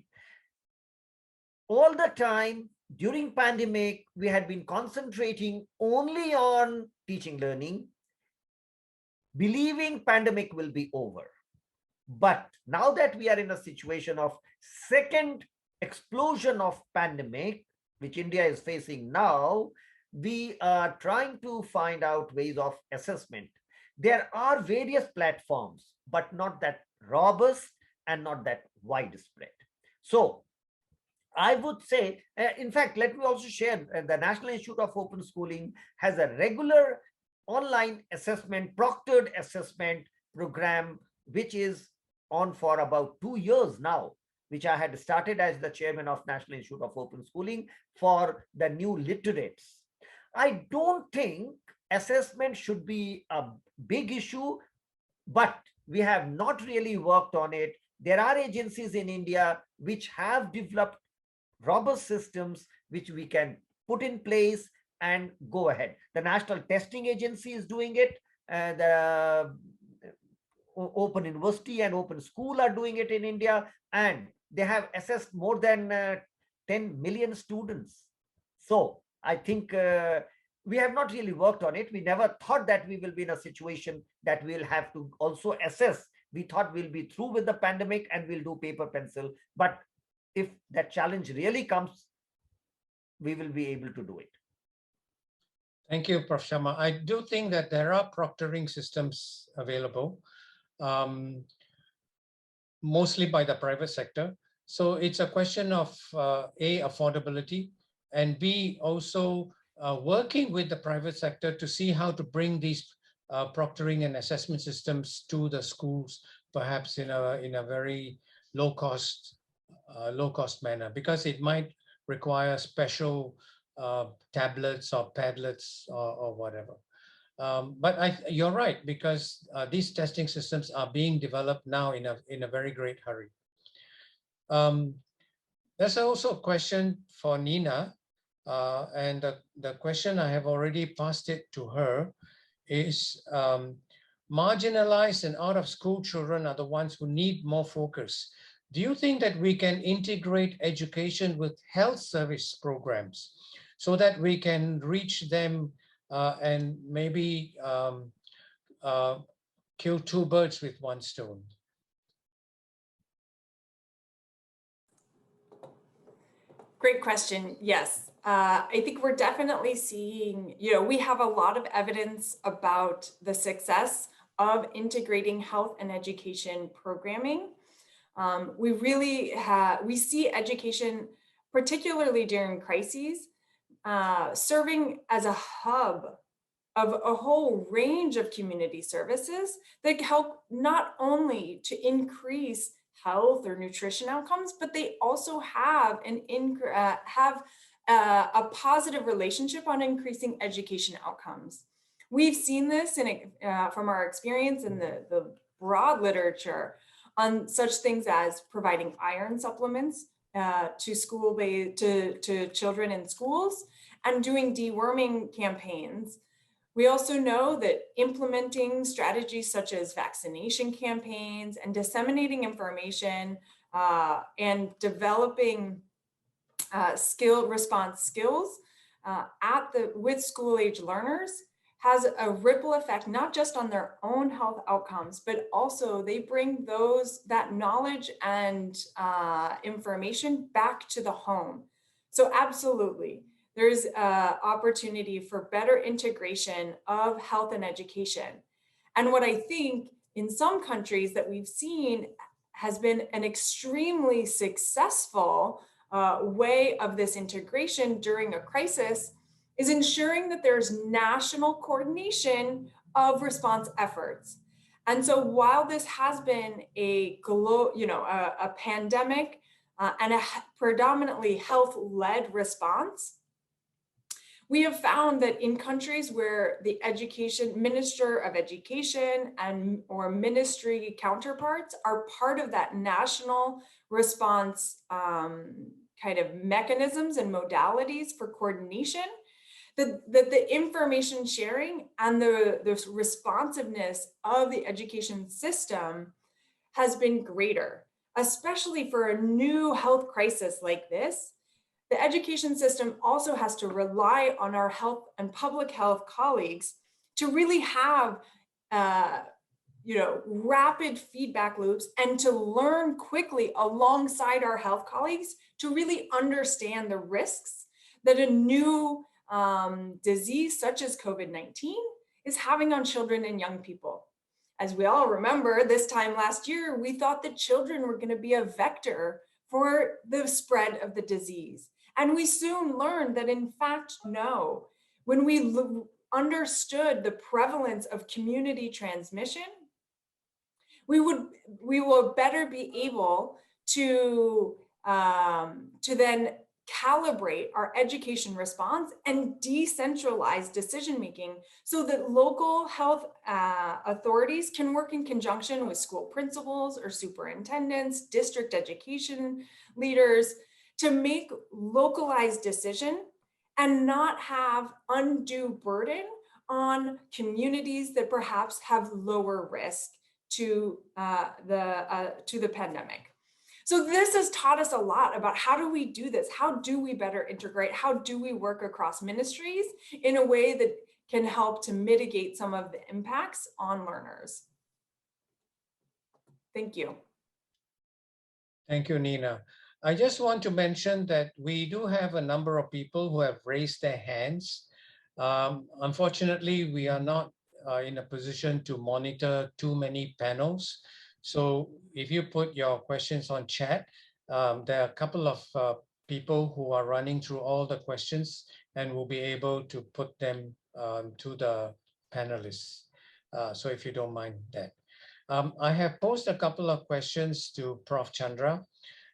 All the time during pandemic, we had been concentrating only on teaching learning, believing pandemic will be over. But now that we are in a situation of second explosion of pandemic, which India is facing now, we are trying to find out ways of assessment. There are various platforms, but not that robust and not that widespread. So I would say, in fact, let me also share, the National Institute of Open Schooling has a regular online assessment, proctored assessment program, which is on for about 2 years now, which I had started as the chairman of National Institute of Open Schooling for the new literates. I don't think assessment should be a big issue, but we have not really worked on it. There are agencies in India which have developed robust systems which we can put in place and go ahead. The National Testing Agency is doing it. The Open University and Open School are doing it in India, and they have assessed more than 10 million students. So I think we have not really worked on it. We never thought that we will be in a situation that we'll have to also assess. We thought we'll be through with the pandemic and we'll do paper pencil. But if that challenge really comes, we will be able to do it. Thank you, Prof. Sharma. I do think that there are proctoring systems available, mostly by the private sector. So it's a question of A, affordability, and B, also working with the private sector to see how to bring these proctoring and assessment systems to the schools, perhaps in a very low cost manner, because it might require special tablets or Padlets or whatever. But you're right, because these testing systems are being developed now in a very great hurry. There's also a question for Nina, and the question, I have already passed it to her, is marginalized and out of school children are the ones who need more focus. Do you think that we can integrate education with health service programs so that we can reach them and maybe kill two birds with one stone? Great question. Yes, I think we're definitely seeing, we have a lot of evidence about the success of integrating health and education programming. We see education, particularly during crises, serving as a hub of a whole range of community services that help not only to increase health or nutrition outcomes, but they also have a positive relationship on increasing education outcomes. We've seen this from our experience in the broad literature on such things as providing iron supplements to children in schools and doing deworming campaigns. We also know that implementing strategies such as vaccination campaigns and disseminating information and developing response skills with school-age learners has a ripple effect, not just on their own health outcomes, but also they bring that knowledge and information back to the home. So absolutely, there's opportunity for better integration of health and education. And what I think in some countries that we've seen has been an extremely successful way of this integration during a crisis is ensuring that there's national coordination of response efforts. And so while this has been a pandemic and a predominantly health-led response, we have found that in countries where the Minister of Education or ministry counterparts are part of that national response kind of mechanisms and modalities for coordination, that the information sharing and the responsiveness of the education system has been greater, especially for a new health crisis like this. The education system also has to rely on our health and public health colleagues to really have rapid feedback loops and to learn quickly alongside our health colleagues to really understand the risks that a new disease such as COVID-19 is having on children and young people. As we all remember, this time last year, we thought that children were going to be a vector for the spread of the disease. And we soon learned that in fact, no. When we understood the prevalence of community transmission, we will better be able to then calibrate our education response and decentralize decision-making so that local health authorities can work in conjunction with school principals or superintendents, district education leaders, to make localized decision and not have undue burden on communities that perhaps have lower risk to the pandemic. So this has taught us a lot about how do we do this? How do we better integrate? How do we work across ministries in a way that can help to mitigate some of the impacts on learners? Thank you. Thank you, Nina. I just want to mention that we do have a number of people who have raised their hands. Unfortunately, we are not in a position to monitor too many panels. So if you put your questions on chat, there are a couple of people who are running through all the questions and will be able to put them to the panelists. So if you don't mind that. I have posed a couple of questions to Prof. Chandra.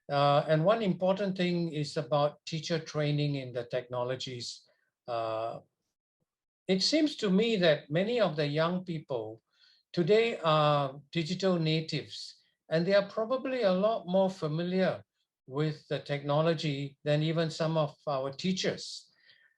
And one important thing is about teacher training in the technologies. It seems to me that many of the young people today are digital natives, and they are probably a lot more familiar with the technology than even some of our teachers.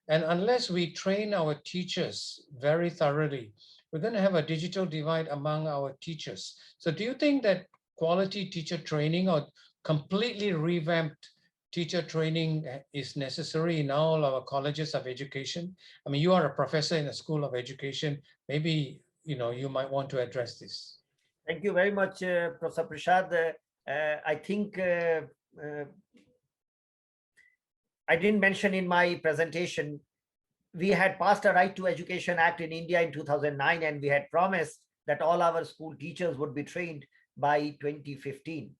And unless we train our teachers very thoroughly, we're going to have a digital divide among our teachers. So do you think that quality teacher training or completely revamped teacher training is necessary in all our colleges of education? I mean, you are a professor in a school of education. Maybe you might want to address this. Thank you very much, Professor Prasad. I think I didn't mention in my presentation, we had passed a Right to Education Act in India in 2009, and we had promised that all our school teachers would be trained by 2015.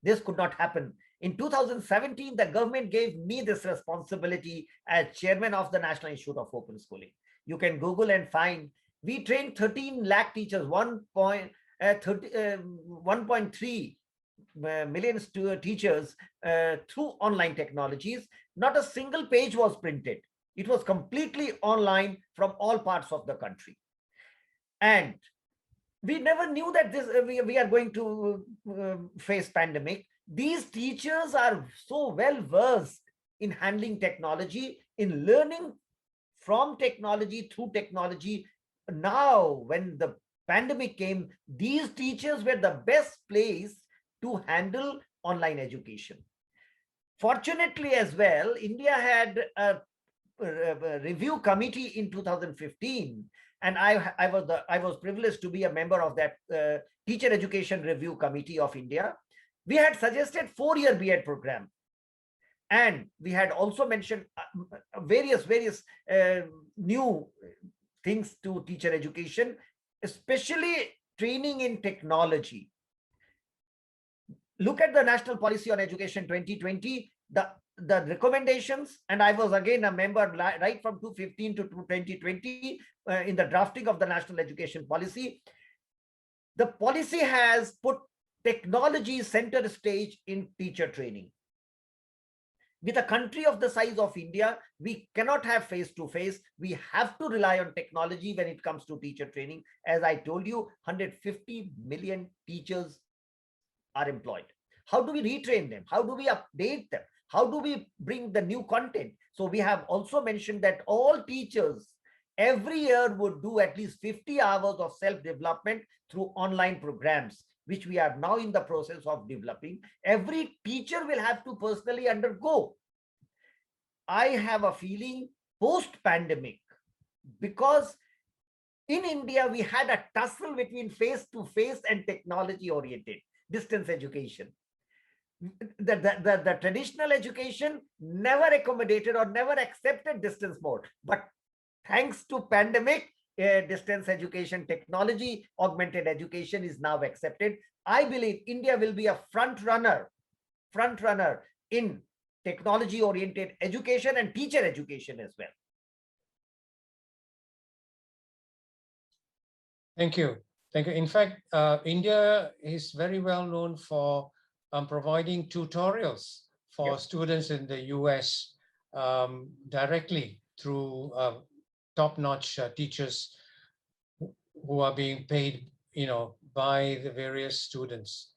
This could not happen. In 2017, the government gave me this responsibility as chairman of the National Institute of Open Schooling. You can Google and find, we trained 13 lakh teachers, 1.3 million teachers through online technologies. Not a single page was printed. It was completely online from all parts of the country. And we never knew that we are going to face pandemic. These teachers are so well versed in handling technology, in learning from technology, through technology. Now, when the pandemic came, these teachers were the best placed to handle online education. Fortunately as well, India had a review committee in 2015, and I was privileged to be a member of that Teacher Education Review Committee of India. We had suggested 4-year B.Ed program, and we had also mentioned various new things to teacher education, especially training in technology. Look at the National Policy on Education 2020. the recommendations, and I was again a member right from 2015 to 2020 in the drafting of the national education policy. The policy has put technology center stage in teacher training. With a country of the size of India, we cannot have face-to-face. We have to rely on technology when it comes to teacher training. As I told you, 150 million teachers are employed. How do we retrain them? How do we update them? How do we bring the new content? So we have also mentioned that all teachers every year would do at least 50 hours of self-development through online programs, which we are now in the process of developing. Every teacher will have to personally undergo. I have a feeling post-pandemic, because in India, we had a tussle between face-to-face and technology-oriented distance education. The traditional education never accommodated or never accepted distance mode. But thanks to pandemic, distance education, technology, augmented education is now accepted. I believe India will be a front runner in technology-oriented education and teacher education as well. Thank you. Thank you. In fact, India is very well known for providing tutorials for students in the US directly through top-notch teachers who are being paid, by the various students.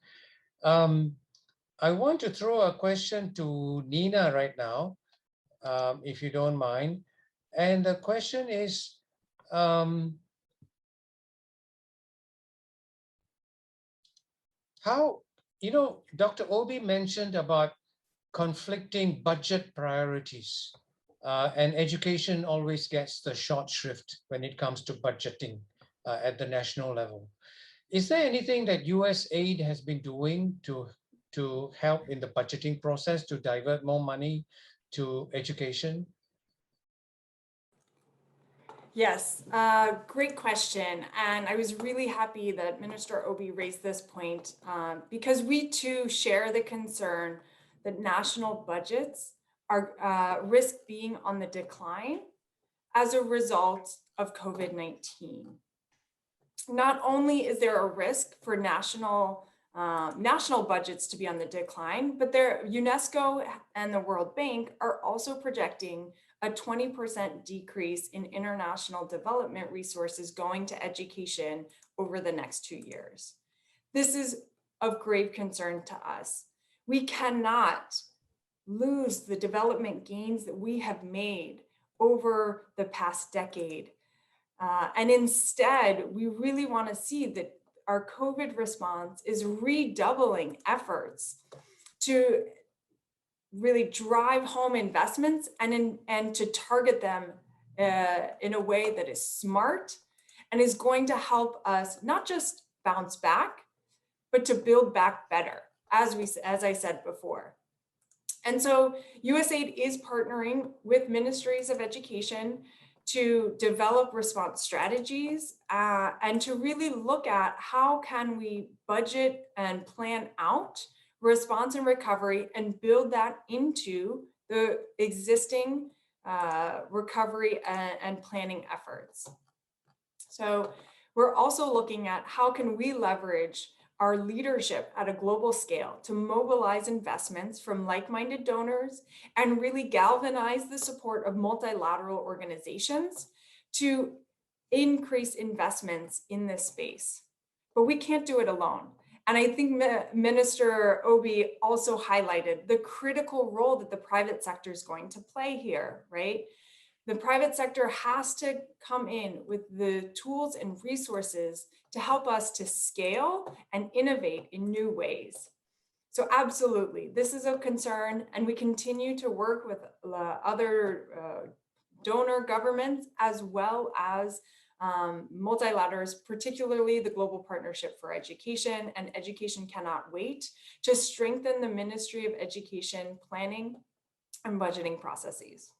I want to throw a question to Nina right now, if you don't mind. And the question is, how, Dr. Oby mentioned about conflicting budget priorities, and education always gets the short shrift when it comes to budgeting at the national level. Is there anything that USAID has been doing to help in the budgeting process to divert more money to education? Yes, great question. And I was really happy that Minister Oby raised this point because we too share the concern that national budgets are risk being on the decline as a result of COVID-19. Not only is there a risk for national budgets to be on the decline, but UNESCO and the World Bank are also projecting a 20% decrease in international development resources going to education over the next 2 years. This is of grave concern to us. We cannot lose the development gains that we have made over the past decade. And instead, we really want to see that our COVID response is redoubling efforts to really drive home investments and to target them in a way that is smart and is going to help us not just bounce back, but to build back better, as I said before. And so USAID is partnering with ministries of education to develop response strategies and to really look at how can we budget and plan out response and recovery and build that into the existing recovery and planning efforts. So we're also looking at how can we leverage our leadership at a global scale to mobilize investments from like-minded donors and really galvanize the support of multilateral organizations to increase investments in this space. But we can't do it alone. And I think Minister Oby also highlighted the critical role that the private sector is going to play here, right? The private sector has to come in with the tools and resources to help us to scale and innovate in new ways. So absolutely, this is a concern, and we continue to work with other donor governments as well as multilaterals, particularly the Global Partnership for Education and Education Cannot Wait, to strengthen the Ministry of Education planning and budgeting processes.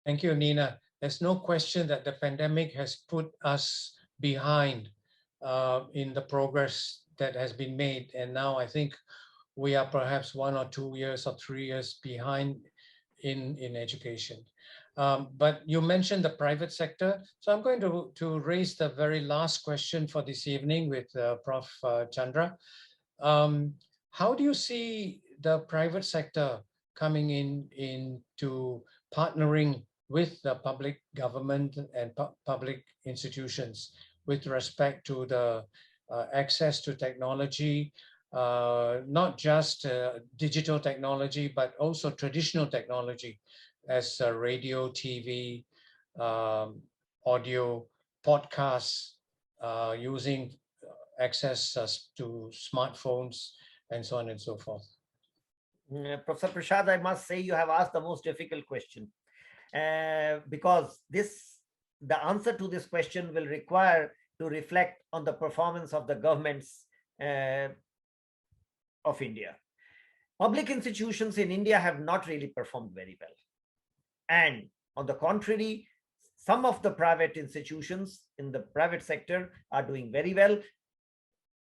Thank you, Nina. There's no question that the pandemic has put us behind in the progress that has been made. And now I think we are perhaps 1 or 2 years or 3 years behind in education. But you mentioned the private sector. So I'm going to raise the very last question for this evening with Prof. Chandra. How do you see the private sector coming into partnering with the public government and public institutions with respect to the access to technology, not just digital technology, but also traditional technology as radio, TV, audio, podcasts, using access to smartphones, and so on and so forth? Professor Prasad, I must say you have asked the most difficult question, because the answer to this question will require to reflect on the performance of the governments of India. Public institutions in India have not really performed very well. And on the contrary, some of the private institutions in the private sector are doing very well.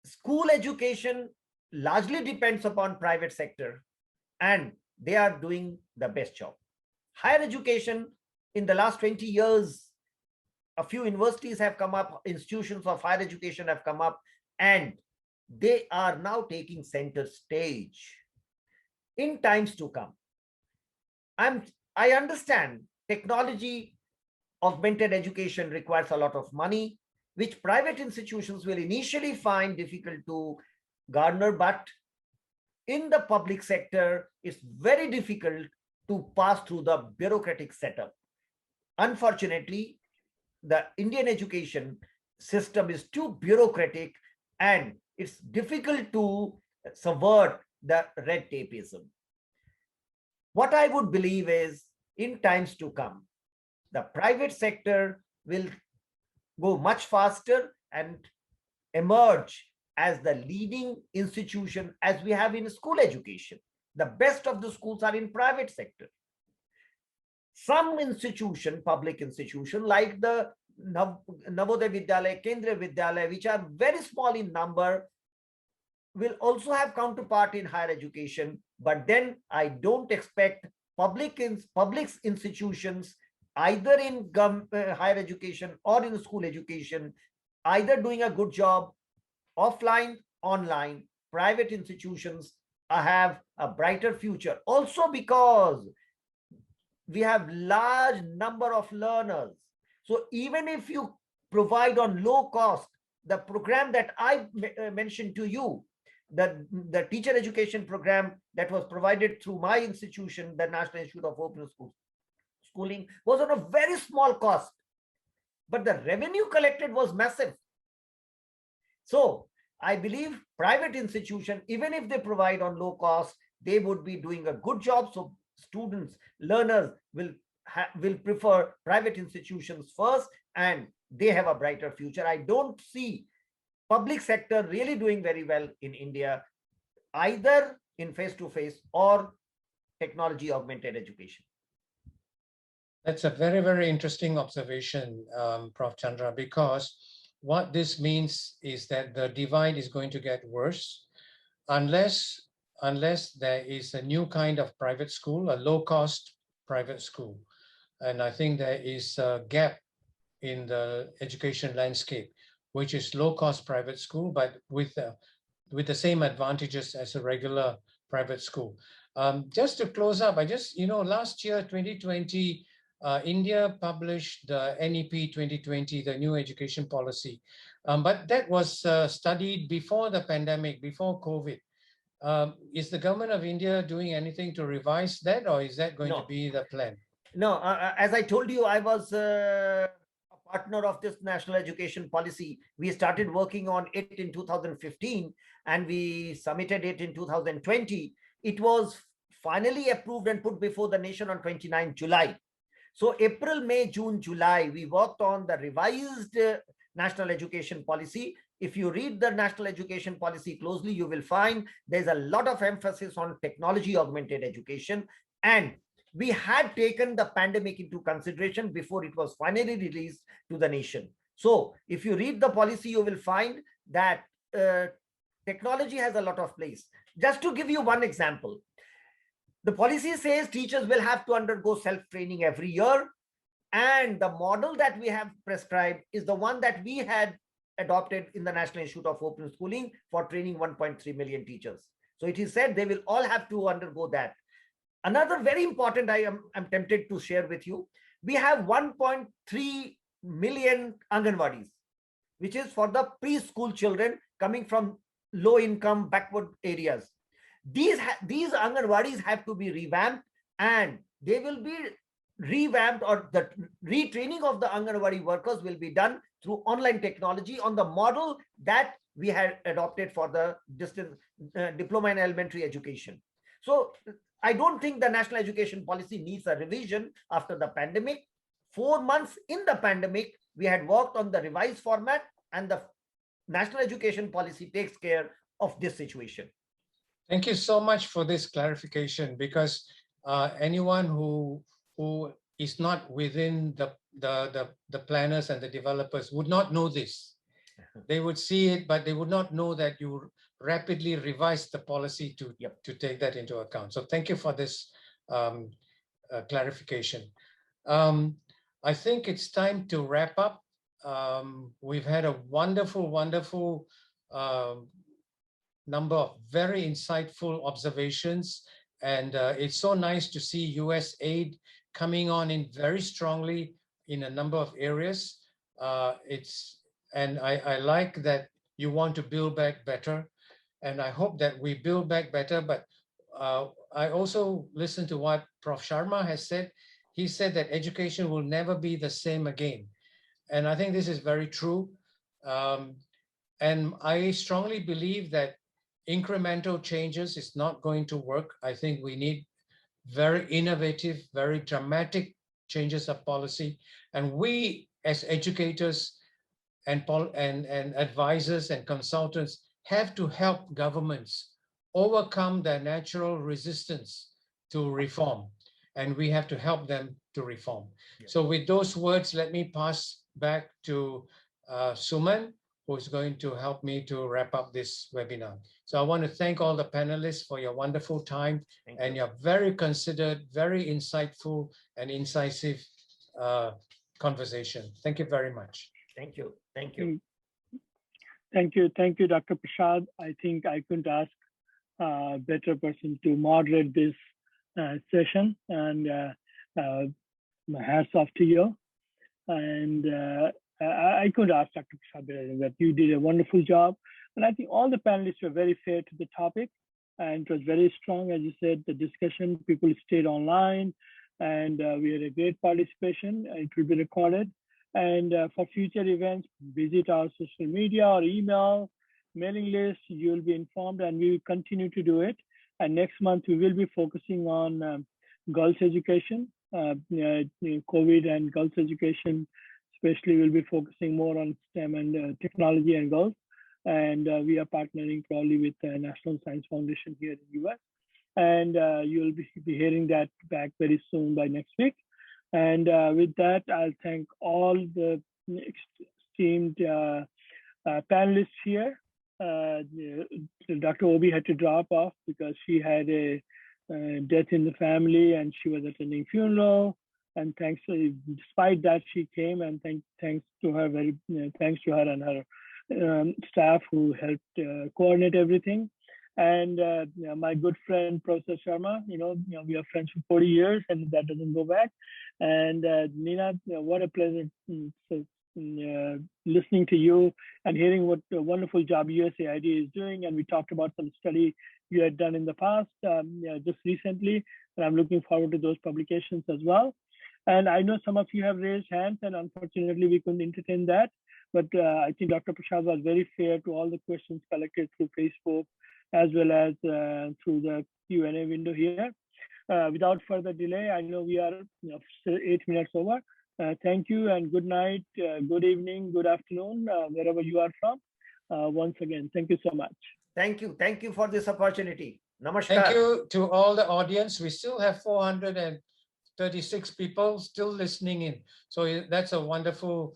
School education largely depends upon private sector, and they are doing the best job. Higher education, in the last 20 years, a few universities have come up, institutions of higher education have come up, and they are now taking center stage. In times to come, I understand technology augmented education requires a lot of money, which private institutions will initially find difficult to garner, but in the public sector, it's very difficult to pass through the bureaucratic setup. Unfortunately, the Indian education system is too bureaucratic, and it's difficult to subvert the red tapeism. What I would believe is, in times to come, the private sector will go much faster and emerge as the leading institution, as we have in school education. The best of the schools are in private sector. Some institution, public institution, like the Navodaya Vidyalaya, Kendriya Vidyalaya, which are very small in number, will also have counterpart in higher education. But then I don't expect public institutions, either in higher education or in school education, either doing a good job offline, online. Private institutions have a brighter future. Also because we have large number of learners. So even if you provide on low cost, the program that I mentioned to you, the teacher education program that was provided through my institution, the National Institute of Open Schooling, was on a very small cost, but the revenue collected was massive. So I believe private institution, even if they provide on low cost, they would be doing a good job. So students, learners will prefer private institutions first, and they have a brighter future. I don't see public sector really doing very well in India, either in face-to-face or technology augmented education. That's a very, very interesting observation, Prof. Chandra, because what this means is that the divide is going to get worse unless there is a new kind of private school, a low-cost private school. And I think there is a gap in the education landscape, which is low-cost private school, but with the same advantages as a regular private school. Just to close up, last year, 2020, India published the NEP 2020, the new education policy. But that was studied before the pandemic, before COVID. Is the government of India doing anything to revise that, or is that going to be the plan? No, as I told you, I was a partner of this national education policy. We started working on it in 2015 and we submitted it in 2020. It was finally approved and put before the nation on 29 July. So April, May, June, July, we worked on the revised national education policy. If you read the national education policy closely, you will find there's a lot of emphasis on technology augmented education. And we had taken the pandemic into consideration before it was finally released to the nation. So if you read the policy, you will find that technology has a lot of place. Just to give you one example, the policy says teachers will have to undergo self-training every year. And the model that we have prescribed is the one that we had adopted in the National Institute of Open Schooling for training 1.3 million teachers. So it is said they will all have to undergo that. Another very important I'm tempted to share with you, we have 1.3 million Anganwadis, which is for the preschool children coming from low-income backward areas. These Anganwadis have to be revamped, and they will be revamped, or the retraining of the Anganwadi workers will be done through online technology on the model that we had adopted for the distance diploma in elementary education. So I don't think the national education policy needs a revision after the pandemic. 4 months in the pandemic, we had worked on the revised format, and the national education policy takes care of this situation. Thank you so much for this clarification, because anyone who is not within the planners and the developers would not know this. They would see it, but they would not know that you rapidly revised the policy to take that into account. So thank you for this clarification. I think it's time to wrap up. We've had a wonderful, wonderful number of very insightful observations. And it's so nice to see USAID coming on in very strongly in a number of areas. I like that you want to build back better. And I hope that we build back better. But I also listened to what Prof. Sharma has said. He said that education will never be the same again. And I think this is very true. And I strongly believe that incremental changes is not going to work. I think we need very innovative, very dramatic changes of policy. And we as educators and advisors and consultants have to help governments overcome their natural resistance to reform. And we have to help them to reform. Yeah. So with those words, let me pass back to Suman, who is going to help me to wrap up this webinar. So I want to thank all the panelists for your wonderful time and your very considered, very insightful and incisive conversation. Thank you very much. Thank you. Thank you. Thank you. Thank you, Dr. Prasad. I think I couldn't ask a better person to moderate this session, and my hats off to you. And I could ask Dr. Prasad that you did a wonderful job. And I think all the panelists were very fair to the topic, and it was very strong. As you said, the discussion, people stayed online, and we had a great participation. It will be recorded. And for future events, visit our social media or email, mailing list, you'll be informed, and we will continue to do it. And next month, we will be focusing on girls' education, COVID and girls' education, especially we'll be focusing more on STEM and technology and girls. And we are partnering probably with the National Science Foundation here in the US. And you'll be hearing that back very soon by next week. And with that, I'll thank all the esteemed panelists here. Dr. Oby had to drop off because she had a death in the family and she was attending funeral. And despite that, she came, and thanks to her and her staff who helped coordinate everything. And my good friend, Professor Sharma, we are friends for 40 years, and that doesn't go back. And Nina, what a pleasure listening to you and hearing what a wonderful job USAID is doing. And we talked about some study you had done in the past, just recently, and I'm looking forward to those publications as well. And I know some of you have raised hands, and unfortunately we couldn't entertain that. But I think Dr. Prasad was very fair to all the questions collected through Facebook, as well as through the Q&A window here. Without further delay, I know we are 8 minutes over. Thank you, and good night, good evening, good afternoon, wherever you are from. Once again, thank you so much. Thank you. Thank you for this opportunity. Namaskar. Thank you to all the audience. We still have 436 people still listening in. So that's a wonderful